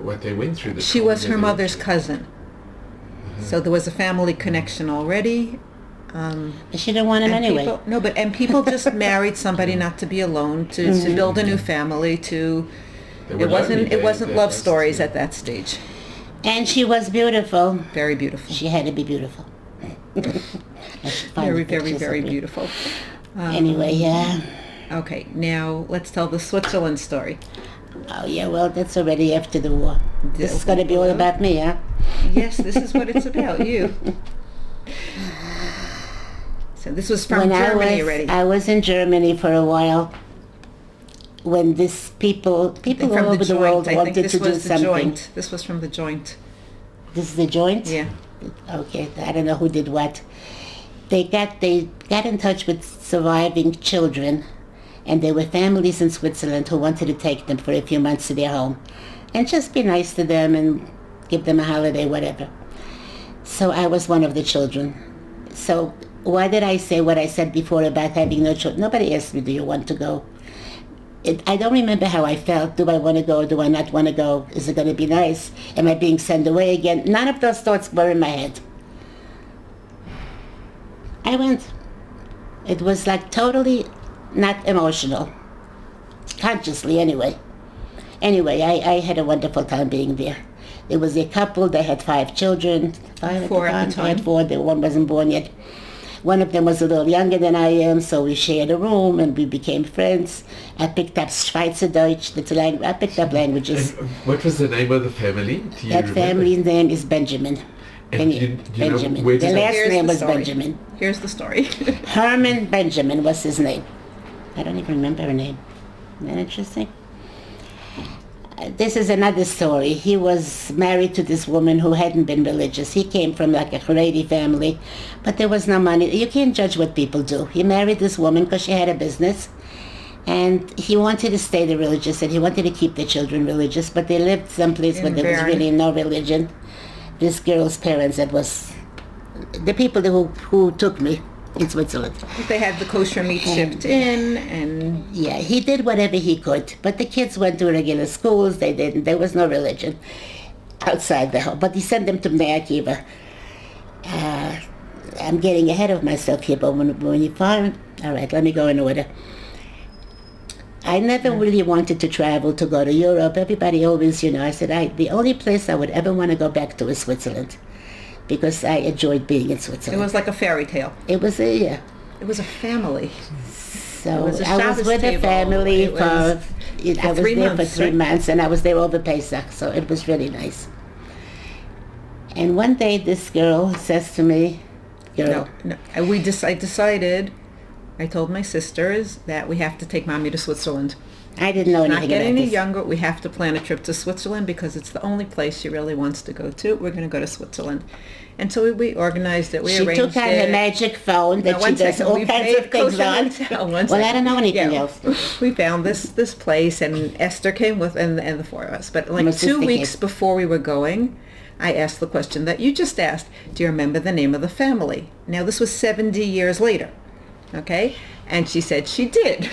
what they went through. She was her mother's cousin. So there was a family connection already. But she didn't want him anyway. People just married somebody not to be alone, to build a new family, it wasn't love stories at that stage. And she was beautiful. Very beautiful. She had to be beautiful. Very, very, very beautiful. Anyway, yeah. Okay, now let's tell the Switzerland story. Oh, yeah, well, that's already after the war. This is going to be all about me, huh? Yes, this is what it's about, you. So this was from Germany already. I was in Germany for a while when people all over the world wanted to do something. This was from the joint. This is the joint? Yeah. Okay, I don't know who did what. They got in touch with surviving children And there were families in Switzerland who wanted to take them for a few months to their home and just be nice to them and give them a holiday, whatever. So I was one of the children. So why did I say what I said before about having no children? Nobody asked me, do you want to go? I don't remember how I felt. Do I want to go? Do I not want to go? Is it going to be nice? Am I being sent away again? None of those thoughts were in my head. I went. It was like totally not emotional. Consciously, anyway. Anyway, I had a wonderful time being there. There was a couple, they had 5 children. 5 4 at the time. I had 4, one wasn't born yet. One of them was a little younger than I am, so we shared a room and we became friends. I picked up Schweizerdeutsch, that's a language. I picked up languages. And what was the name of the family? Do you That remember? family's name is Benjamin. And do you know Benjamin. where The did last Here's name the was story. Benjamin. Here's the story. Herman Benjamin was his name. I don't even remember her name. Isn't that interesting? This is another story. He was married to this woman who hadn't been religious. He came from like a Haredi family, but there was no money. You can't judge what people do. He married this woman because she had a business, and he wanted to stay the religious, and he wanted to keep the children religious, but they lived someplace where there was Bern. really no religion. This girl's parents, that was the people who took me in Switzerland. They had the kosher meat shipped in, and Yeah, he did whatever he could, but the kids went to regular schools. They didn't. There was no religion outside the home. But he sent them to Bnei Akiva. I'm getting ahead of myself here, but when you find... All right, let me go in order. I never really wanted to travel, to go to Europe. Everybody always, I said, the only place I would ever want to go back to is Switzerland, because I enjoyed being in it Switzerland. was like a fairy tale. It was a It was a family. So It was a I was Shabbos with the table. family It was I was 3 there months, for 3 right? months, and I was there over Pesach, so it was really nice. And one day this girl says to me, No. I decided, I told my sisters that we have to take Mommy to Switzerland. I didn't know Not anything getting about any this. younger, we have to plan a trip to Switzerland because it's the only place she really wants to go to. We're going to go to Switzerland. And so we organized it. We She arranged took out it. her magic phone that Now, she one does second. all We kinds paid of things kosher on. hotel. One Well, I second. don't know anything Yeah. else. We found this place, and Esther came with, and the 4 of us. But My like sister 2 weeks came. before we were going, I asked the question that you just asked. Do you remember the name of the family? Now, this was 70 years later, okay? And she said she did.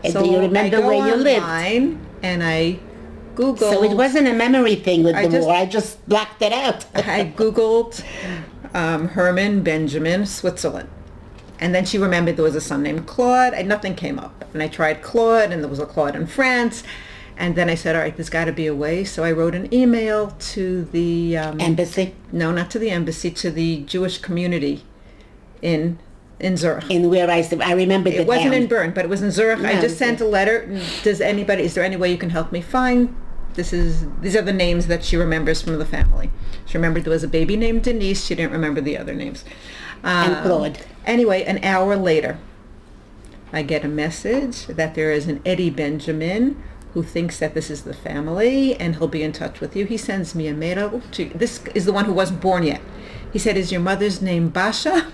And do you remember I go where you lived? online, and I Googled. So it wasn't a memory thing with I the just- war. I just blocked it out. I Googled Herman Benjamin, Switzerland. And then she remembered there was a son named Claude, and nothing came up. And I tried Claude, and there was a Claude in France. And then I said, all right, there's got to be a way. So I wrote an email to the... Embassy No, not to the embassy, to the Jewish community in Zurich. in where I remember the It wasn't town. in Bern, but it was in Zurich. I No, just sent a letter. Is there any way you can help me find? These are the names that she remembers from the family. She remembered there was a baby named Denise. She didn't remember the other names. And Claude. Anyway, an hour later, I get a message that there is an Eddie Benjamin who thinks that this is the family, and he'll be in touch with you. He sends me a mail. This is the one who wasn't born yet. He said, is your mother's name Basha?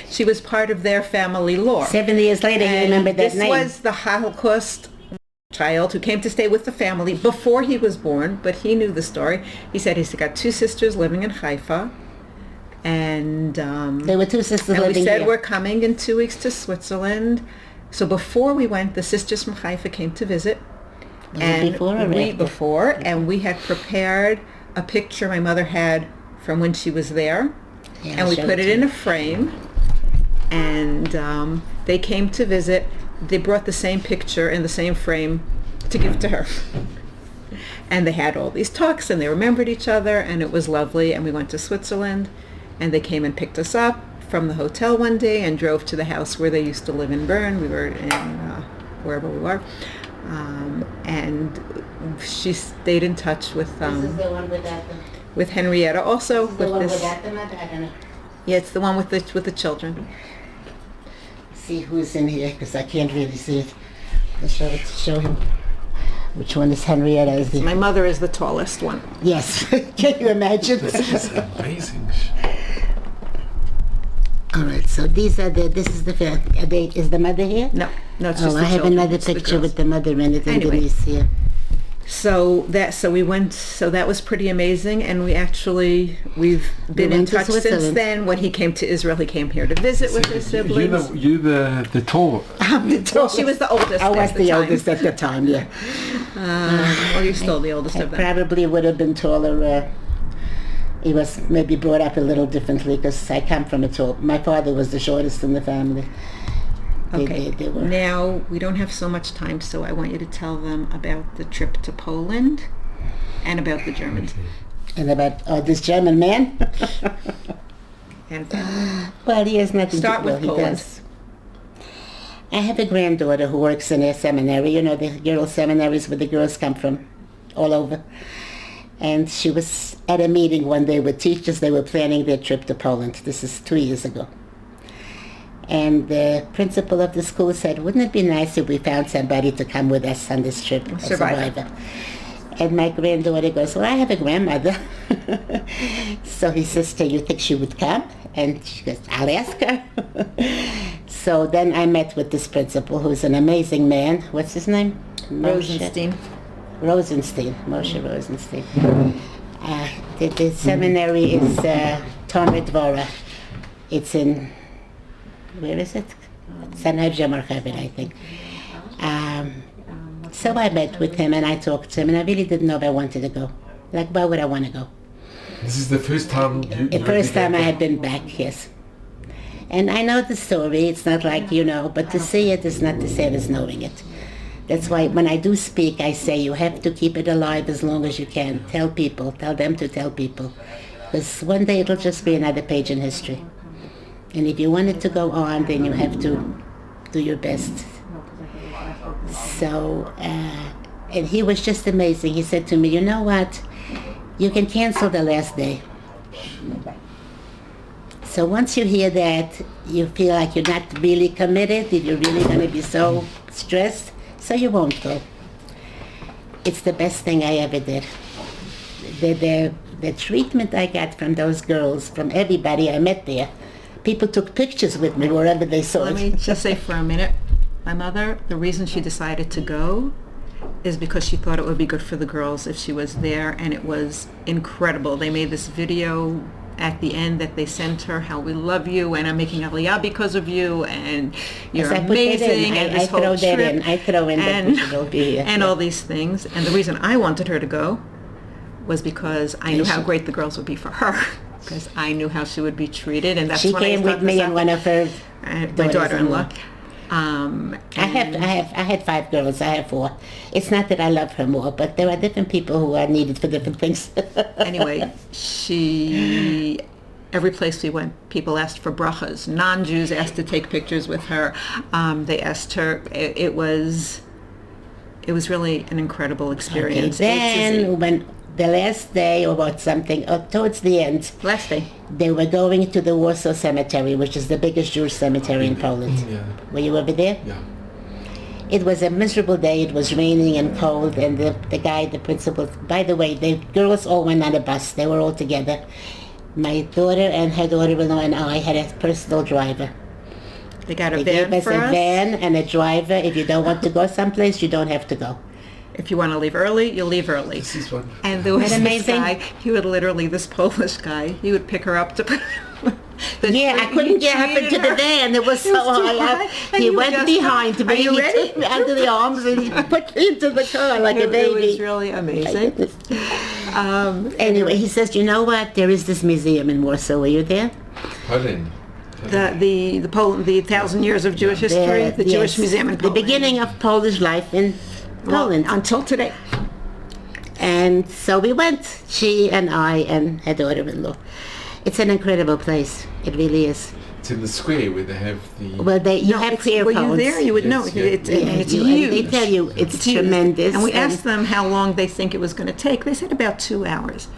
She was part of their family lore. 7 years later, you And remember that this name. was the Holocaust child who came to stay with the family before he was born, but he knew the story. He said he's got 2 sisters living in Haifa, and There were 2 sisters and we living said here. we're coming in 2 weeks to Switzerland. So before we went, the sisters from Haifa came to visit. Was it before or after? Before, and we had prepared a picture my mother had from when she was there, Yeah, and I'll we show put it it to in you. a frame. And they came to visit. They brought the same picture in the same frame to give to her. And they had all these talks, and they remembered each other, and it was lovely. And we went to Switzerland, and they came and picked us up from the hotel one day and drove to the house where they used to live in Bern. We were in wherever we were. And she stayed in touch with This is the one without the... with Henrietta also. This is the With one this, without the mother? I don't know. yeah, it's the one with the children. See who's in here, because I can't really see it. Let's show him. Which one is Henrietta? Is the... My mother is the tallest one. Yes. Can you imagine? This is amazing. All right, so this is the film. Is the mother here? No, it's just Oh, the I have children. another It's the picture girls. with the mother in it and Anyway. Denise here. So we went. So that was pretty amazing, and we've been in went to touch since Switzerland. then. When he came to Israel, he came here to visit with his siblings. You the tall. Well, she was the oldest. I was at the time. oldest at the time, yeah. Well, you're still the oldest I of them. probably would have been taller. He was maybe brought up a little differently because I come from a tall. My father was the shortest in the family. Okay. They were. Now we don't have so much time, so I want you to tell them about the trip to Poland and about the Germans. And about this German man. And Well, he has nothing Start to with he Poland. does. I have a granddaughter who works in a seminary. You know, the girls' seminaries where the girls come from all over. And she was at a meeting one day with teachers. They were planning their trip to Poland. This is 2 years ago. And the principal of the school said, wouldn't it be nice if we found somebody to come with us on this trip? A Survivor. And my granddaughter goes, well, I have a grandmother. So he says, do you think she would come? And she goes, I'll ask her. So then I met with this principal, who's an amazing man. What's his name? Rosenstein. Moshe Rosenstein. The seminary is Tomer Dvora. It's in, where is it? Sanhedrin Marchavit, I think. So I met with him and I talked to him, and I really didn't know if I wanted to go. Like, why would I want to go? This is the first time The first time I had been back, yes. And I know the story, it's not like, but to see it is not the same as knowing it. That's why when I do speak, I say you have to keep it alive as long as you can. Tell them to tell people. Because one day it'll just be another page in history. And if you want it to go on, then you have to do your best. So, and he was just amazing. He said to me, you know what? You can cancel the last day. So once you hear that, you feel like you're not really committed, if you're really going to be so stressed, so you won't go. It's the best thing I ever did. The treatment I got from those girls, from everybody I met there, people took pictures with me wherever they saw Let it. me just say for a minute, my mother, the reason she decided to go is because she thought it would be good for the girls if she was there, and it was incredible. They made this video at the end that they sent her, how we love you, and I'm making Aliyah because of you, and you're Yes, I put that in. amazing, and this I throw whole that trip, in. I throw in that and, picture will be here. and all these things. And the reason I wanted her to go was because I knew how great the girls would be for her, because I knew how she would be treated, and that's She when I came with thought me this and up. one of her My daughters-in-law. daughter-in-law. I had 5 girls. I have 4. It's not that I love her more, but there are different people who are needed for different things. Anyway, every place we went, people asked for brachas. Non-Jews asked to take pictures with her. They asked her. It was really an incredible experience. Then when the last day or what something, or towards the end, Last day. they were going to the Warsaw Cemetery, which is the biggest Jewish cemetery in Poland. Yeah. Were you over there? Yeah. It was a miserable day. It was raining and cold, and the principal, by the way, the girls all went on a bus. They were all together. My daughter and her daughter-in-law and I had a personal driver. They got a They van gave us for a us. van and a driver. If you don't want to go someplace, you don't have to go. If you want to leave early, you'll leave early. This is one. And there was Isn't that this amazing? guy, this Polish guy, he would pick her up to... Yeah, I couldn't get up into the van. It was so was too high high, up. and He you went just- behind me. Are you He ready? took me under the arms and he put me into the car like a It baby. was really amazing. Anyway, he says, you know what? There is this museum in Warsaw. Were you there? Poland. The Poland, the 1,000 years of Jewish history, the Jewish yes, Museum in Poland. The beginning of Polish life in Poland. Until today. And so we went, she and I and her daughter-in-law. It's an incredible place. It really is. It's in the square where they have the... Well, you have prayer Were you cones. there? You would Yes, know. yeah. It's And huge. they tell you it's huge. tremendous. And we asked them how long they think it was going to take. They said about 2 hours.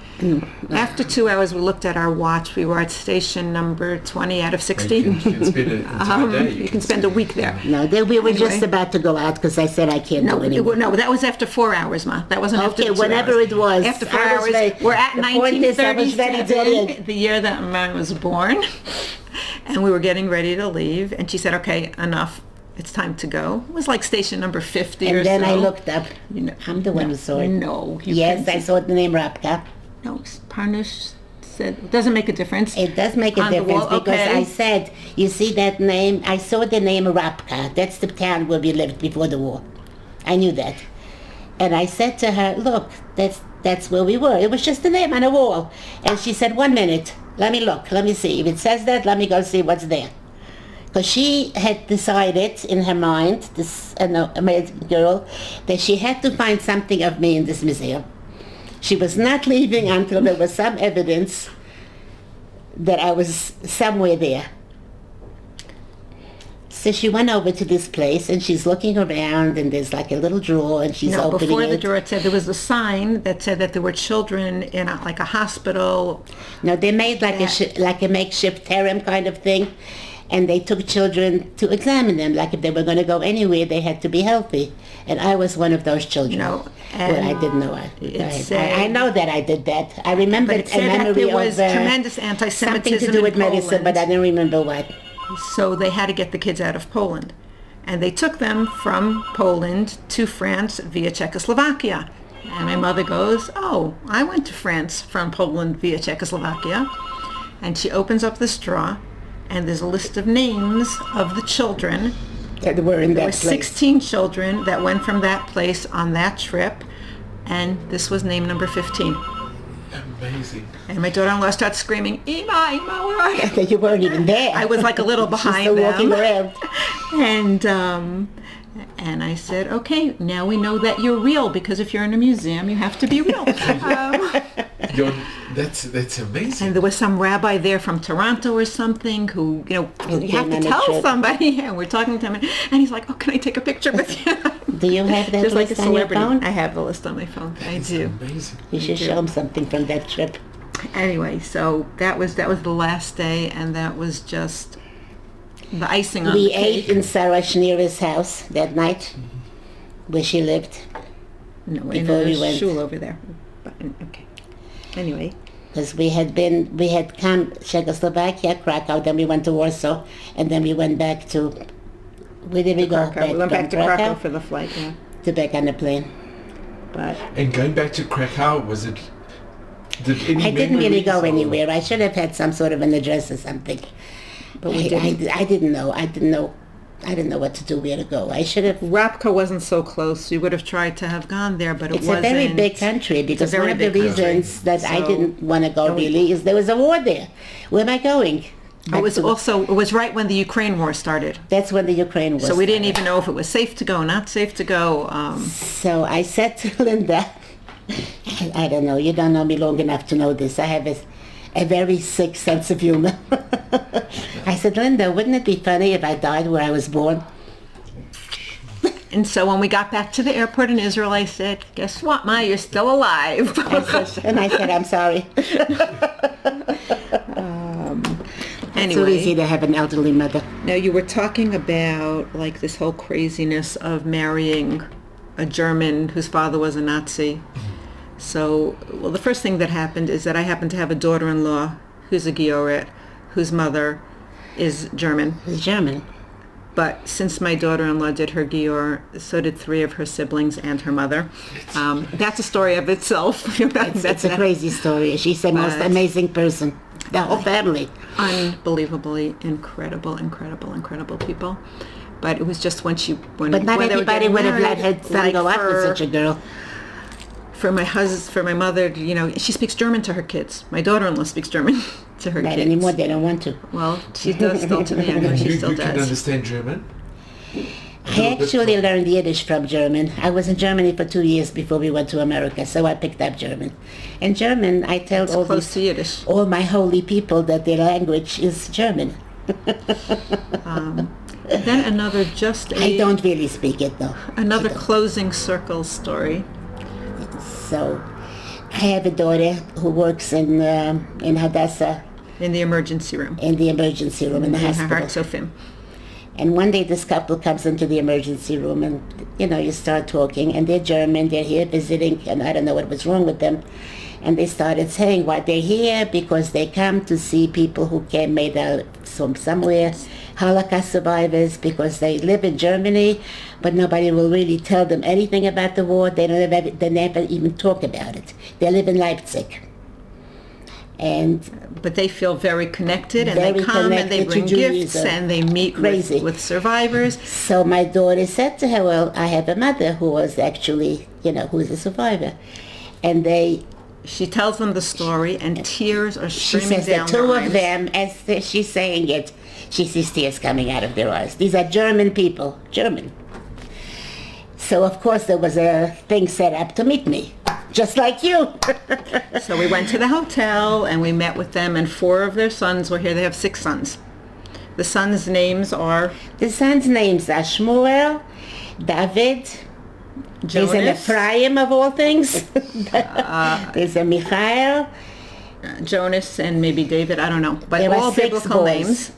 After 2 hours, we looked at our watch. We were at station number 20 out of 60. You can spend an entire day. You can spend a week there. No, we were just Anyway. about to go out because I said I can't No, do anymore. no, that was after 4 hours, Ma. That wasn't after Okay, 2 whatever hours. it was. After 4 I was hours, very- we're at the point is I was very 1937, delayed. the year that man was born. And we were getting ready to leave, and she said, "Okay, enough. It's time to go." It was like station number 50 or so. And then I looked up. You know, I'm the one who saw it. No. Yes, I saw the name Rapka. No, Parnish said, it doesn't make a difference. It does make a On the difference wall, because okay. I said, you see that name? I saw the name Rapka. That's the town where we lived before the war. I knew that. And I said to her, look, that's where we were. It was just a name on a wall. And she said, 1 minute. Let me look. Let me see. If it says that, let me go see what's there. Because she had decided in her mind, this amazing girl, that she had to find something of me in this museum. She was not leaving until there was some evidence that I was somewhere there. So she went over to this place and she's looking around and there's like a little drawer and she's opening before it. the drawer, it said there was a sign that said that there were children in like a hospital. No, they made like a makeshift harem kind of thing. And they took children to examine them. Like if they were going to go anywhere, they had to be healthy. And I was one of those children. No, well, I didn't know. I know that I did that. I remember But it said that there was tremendous anti-Semitism something to do with in medicine, but I don't remember what. So they had to get the kids out of Poland. And they took them from Poland to France via Czechoslovakia. And my mother goes, oh, I went to France from Poland via Czechoslovakia. And she opens up the straw. And there's a list of names of the children. That were in that There were place. 16 children that went from that place on that trip, and this was name number 15. Amazing. And my daughter-in-law starts screaming, Ima, where are you? You weren't even there. I was like a little behind She's still them. walking around. And I said, okay, now we know that you're real, because if you're in a museum, you have to be real. That's amazing. And there was some rabbi there from Toronto or something who, you have to on a tell trip. somebody. And we're talking to him, and he's like, oh, can I take a picture with you? Do you have that Just like a list on your celebrity. phone? I have the list on my phone. I That's do. amazing. You should show them something from that trip. Anyway, so that was the last day, and that was just the icing on We the cake. ate in Sarah Schneer's house that night, where she lived. No, in before a we went. shul over there. But, okay. Anyway, Because we had come Czechoslovakia, Krakow, then we went to Warsaw, and then we went back to, where did we go? Krakow. We went back to Krakow for the flight, yeah. To back on the plane. But And going back to Krakow, was it? Did any I didn't really go memories or- anywhere. I should have had some sort of an address or something. But we didn't. I didn't know. I didn't know what to do, where to go. I should have. Rapka wasn't so close. We would have tried to have gone there, but it It's wasn't. a very big country because very one of the big country. reasons that I So- didn't want to go really is there was a war there. Where am I going? It was right when the Ukraine war started. That's when the Ukraine was. So we didn't even know if it was safe to go, not safe to go. So I said to Linda, I don't know, you don't know me long enough to know this. I have a very sick sense of humor. I said, Linda, wouldn't it be funny if I died where I was born? And so when we got back to the airport in Israel, I said, guess what, Ma, you're still alive. I said, I'm sorry. It's so easy Anyway, to have an elderly mother. now you were talking about like this whole craziness of marrying a German whose father was a Nazi. So, well, the first thing that happened is that I happened to have a daughter-in-law who's a Gioret, whose mother is German. He's German. But since my daughter-in-law did her Gior, so did 3 of her siblings and her mother. That's a story of itself. It's a crazy story. She's the most But- amazing person. The whole family. Unbelievably incredible people. But it was just when But not when they were everybody getting would have let married, her son go out with such a girl. For my mother, she speaks German to her kids. My daughter-in-law speaks German to her Not kids. anymore, they don't want to. Well, she does still to the end. She still You can does. understand German? I actually learned Yiddish from German. I was in Germany for 2 years before we went to America, so I picked up German. And German, I tell It's all close to these, Yiddish. all my holy people that their language is German. Then another I don't really speak it though. another closing circle story. So I have a daughter who works in Hadassah In the emergency room. in the emergency room in the Her hospital. heart Sofim. And one day this couple comes into the emergency room and, you start talking and they're German, they're here visiting and I don't know what was wrong with them. And they started saying why they're here because they come to see people who made out from somewhere, Holocaust survivors, because they live in Germany, but nobody will really tell them anything about the war. They never even talk about it. They live in Leipzig. But they feel very connected, and they come and they bring gifts and they meet with survivors. So my daughter said to her, well, I have a mother who was actually, who's a survivor. And she tells them the story, and tears are streaming down their eyes. She says the two of them, as she's saying it, she sees tears coming out of their eyes. These are German people, German. So, of course, there was a thing set up to meet me, just like you. So we went to the hotel, and we met with them, and 4 of their sons were here. They have 6 sons. The sons' names are? The sons' names are Shmuel, David, Jonas. There's an Ephraim of all things. There's a Michael. Jonas and maybe David, I don't know. But there all 6 biblical boys. names.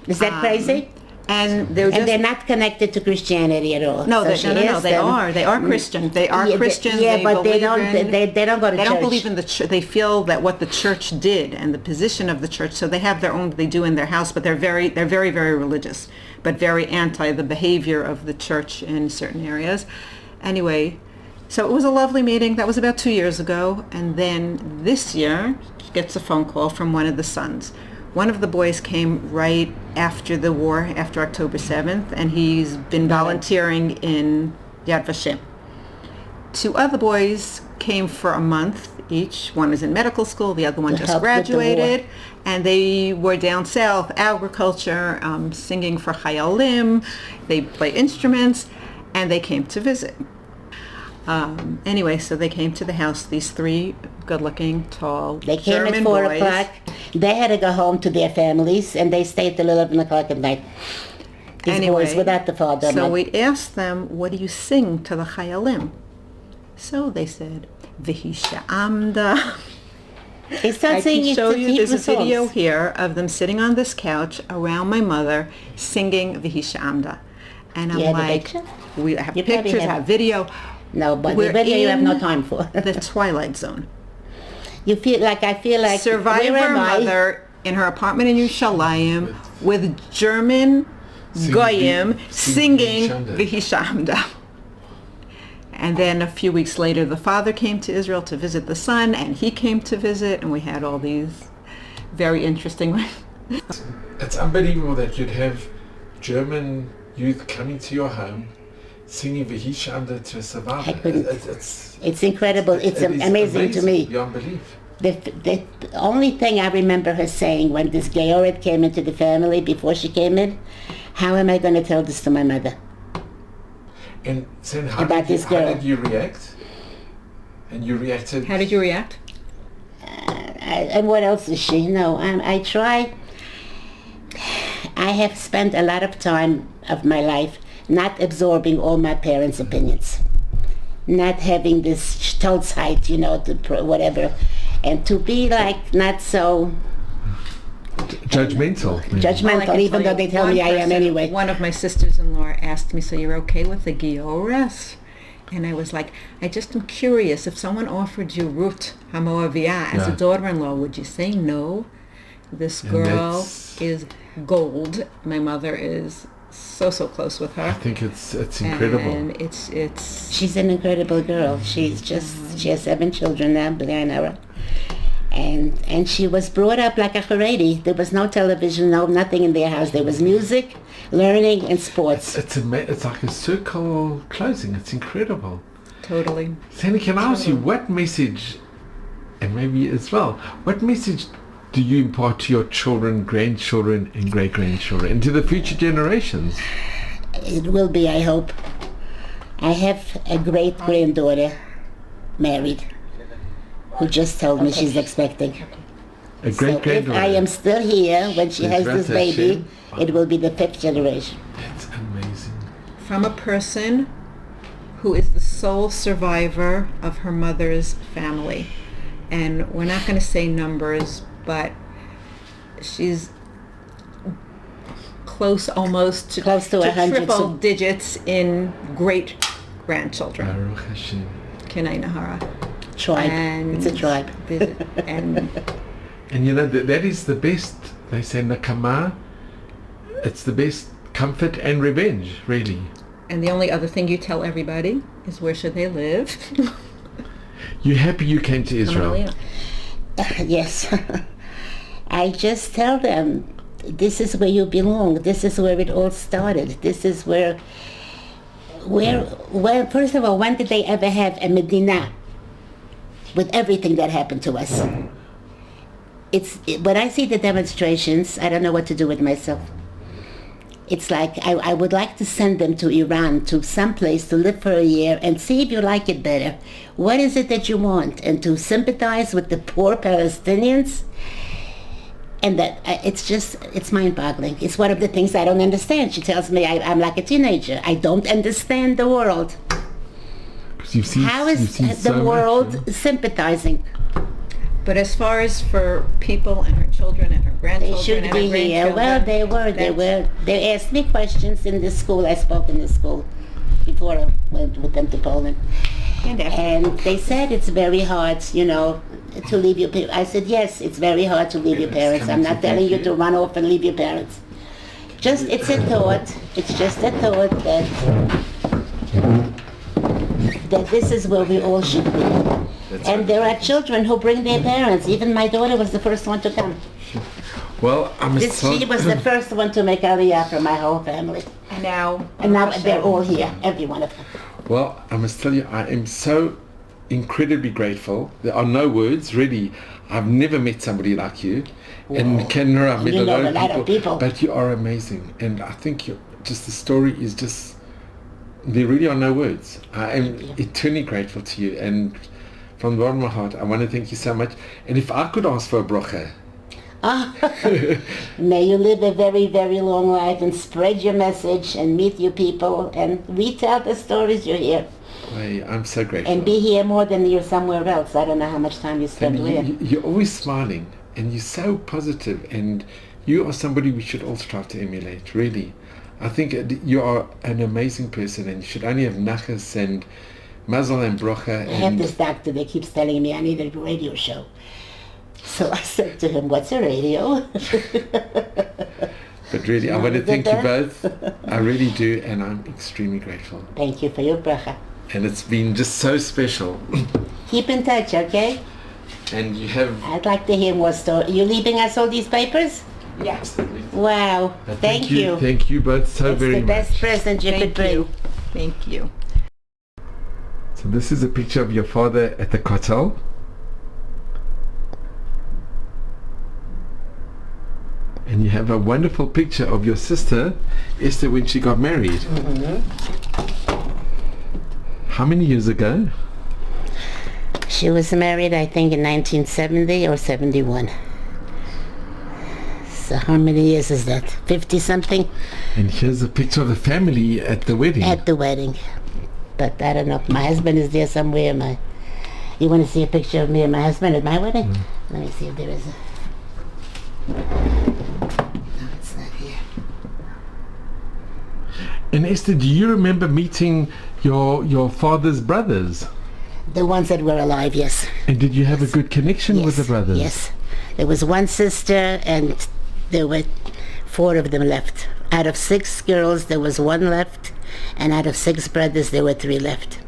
Is that crazy? And they're not connected to Christianity at all. No, no. They are Christian. They are Christian. But they don't go to church. They don't believe in the church. They feel that what the church did and the position of the church. So they have their own. They do in their house, but they're very, very religious, but very anti the behavior of the church in certain areas. Anyway, so it was a lovely meeting. That was about 2 years ago, and then this year, she gets a phone call from one of the sons. One of the boys came right after the war, after October 7th, and he's been volunteering in Yad Vashem. 2 other boys came for a month each. One is in medical school, the other one just graduated, and they were down south, agriculture, singing for Chayalim. They play instruments, and they came to visit. Anyway, so they came to the house, these 3 good-looking, tall They came German at 4 boys. o'clock. They had to go home to their families, and they stayed till 11 o'clock at night. These boys without the father. So we asked them, what do you sing to the Chayalim? So they said, V'hisha Amda. They start singing. I can show you, there's a songs. video here of them sitting on this couch around my mother singing V'hisha Amda. And I'm like, we have pictures, have video. No, but the video you have no time for. The Twilight Zone. I feel like survivor mother in her apartment in Yerushalayim with German goyim singing V'hisha Amda. And then a few weeks later, the father came to Israel to visit the son, and he came to visit, and we had all these very interesting. It's unbelievable that you'd have German youth coming to your home singing V'hisha Amda to a survivor. It's incredible. It's amazing to me. Beyond belief. The only thing I remember her saying when this Georet came into the family, before she came in, how am I going to tell this to my mother? And Sam, how about this girl? How did you react? And you reacted. How did you react? And what else is she? No, I try. I have spent a lot of time of my life not absorbing all my parents' opinions, not having this stolzheit, whatever, and to be like not so judgmental. Even though they tell me I am anyway. One of my sisters-in-law asked me, so you're okay with the Giores? And I was like, I just am curious, if someone offered you Ruth Hamoaviyah as a daughter-in-law, would you say no? This girl is gold. My mother is so close with her. I think it's incredible. And it's she's an incredible girl. She has 7 children now, B'nai and she was brought up like a Haredi. There was no television, nothing in their house. There was music, learning, and sports. It's like a circle closing. It's incredible. Totally. Sandy, can I ask you what message, and maybe as well, what message do you impart to your children, grandchildren, and great-grandchildren, and to the future generations? It will be, I hope. I have a great-granddaughter married who just told me she's expecting. A great-granddaughter? If I am still here when she has this baby, it will be the 5th generation. That's amazing. From a person who is the sole survivor of her mother's family. And we're not going to say numbers, but she's close to 100 triple digits in great grandchildren. Baruch Hashem. Kenai Nahara. Tribe. And It's a tribe. And And you know, that is the best, they say, nakama, it's the best comfort and revenge, really. and the only other thing you tell everybody is where should they live. You're happy you came to Israel. Oh, yeah. Yes. I just tell them, this is where you belong. This is where it all started. This is where first of all, when did they ever have a Medina with everything that happened to us? When I see the demonstrations, I don't know what to do with myself. It's like I would like to send them to Iran, to some place to live for a year and see if you like it better. What is it that you want? And to sympathize with the poor Palestinians. And that it's mind-boggling. It's one of the things I don't understand. She tells me I'm like a teenager. I don't understand the world. How is the world sympathizing? But as far as for people and her children and her grandchildren, They should be here. Well, they were. They asked me questions in the school. I spoke in the school before I went with them to Poland. And they said it's very hard, to leave your parents. I said, yes, it's very hard to leave your parents. I'm not telling you to run off and leave your parents. It's a thought. It's just a thought that this is where we all should be. And there are children who bring their parents. Even my daughter was the first one to come. Well, She was the first one to make Aliyah for my whole family. And now they're all here, every one of them. Well, I must tell you, I am so incredibly grateful. There are no words, really. I've never met somebody like you. Whoa. And Canberra, I've met You a know lot of people. people. But you are amazing. And I think the story is just, there really are no words. I am eternally grateful to you. And from the bottom of my heart, I want to thank you so much. And if I could ask for a bracha. May you live a very, very long life and spread your message and meet your people and retell the stories you hear. I'm so grateful. And be here more than you're somewhere else. I don't know how much time you spend here. You're always smiling and you're so positive, and you are somebody we should all strive to emulate, really. I think you are an amazing person, and you should only have nachas and mazel and bracha. I have this doctor that keeps telling me I need a radio show. So I said to him, what's a radio? But really, I want to thank you both. I really do, and I'm extremely grateful. Thank you for your bracha. And it's been just so special. Keep in touch, okay? And you have... I'd like to hear more stories. You leaving us all these papers? Yeah. Absolutely. Wow. Thank you. Thank you both so very much. It's the best present you could bring. Thank you. So this is a picture of your father at the kotel. And you have a wonderful picture of your sister, Esther, when she got married. Mm-hmm. How many years ago? She was married, I think, in 1970 or 71. So how many years is that? 50-something? And here's a picture of the family at the wedding. At the wedding. But I don't know if my husband is there somewhere. You want to see a picture of me and my husband at my wedding? Mm. Let me see if there is a... No, it's not here. And Esther, do you remember meeting your father's brothers? The ones that were alive, yes. And did you have a good connection with the brothers? Yes. There was one sister and there were 4 of them left. Out of 6 girls, there was 1 left. And out of 6 brothers, there were 3 left.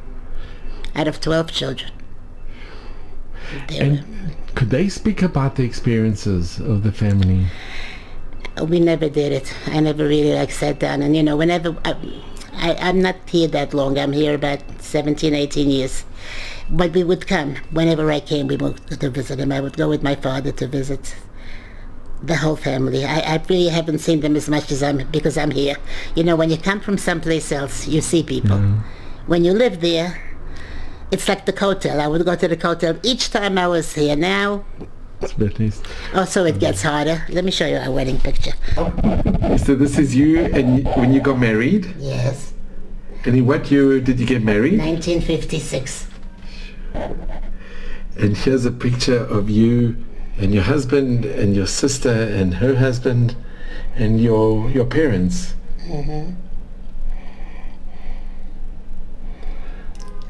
Out of 12 children. Could they speak about the experiences of the family? We never did it. I never really sat down. And whenever... I'm not here that long. I'm here about 17, 18 years. But we would come. Whenever I came, we would to visit him. I would go with my father to visit the whole family. I really haven't seen them as much as because I'm here. When you come from someplace else, you see people. Mm. When you live there, it's like the kotel. I would go to the kotel each time I was here. Now, so it gets harder. Let me show you our wedding picture. So this is you and when you got married? Yes. And in what year did you get married? 1956. And here's a picture of you and your husband and your sister and her husband and your parents. Mm-hmm.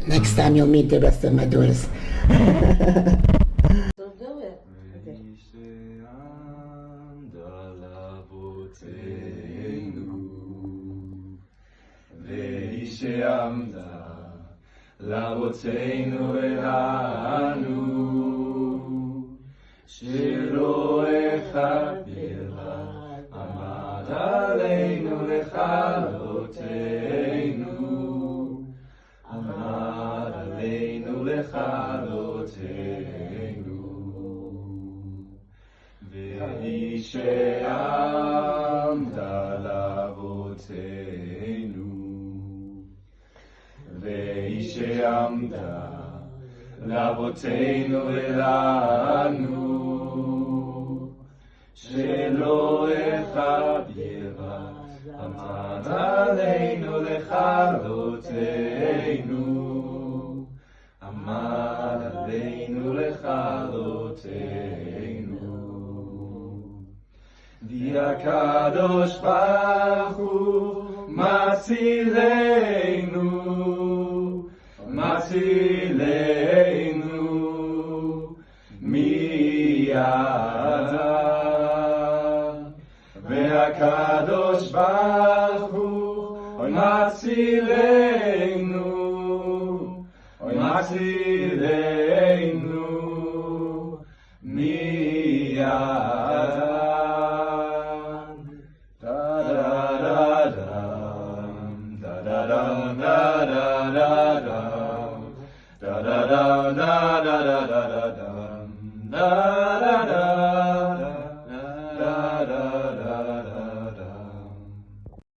Next time you'll meet the rest of my daughters. So do it. והיא שעמדה לאבותינו ולנו, שלא אחד בלבד עמד עלינו לכלותנו, עמד עלינו לכלותנו. והיא שעמדה לאבותינו, והיא שעמדה לאבותינו ולנו, שלא אחד בלבד עמד עלינו לכלותנו, עמד עלינו לכלותנו. והקדוש ברוך הוא מצילנו, מצילנו מידם. והקדוש ברוך הוא מצילנו, מצילנו מידם. Da da da da da da da da da da da da da.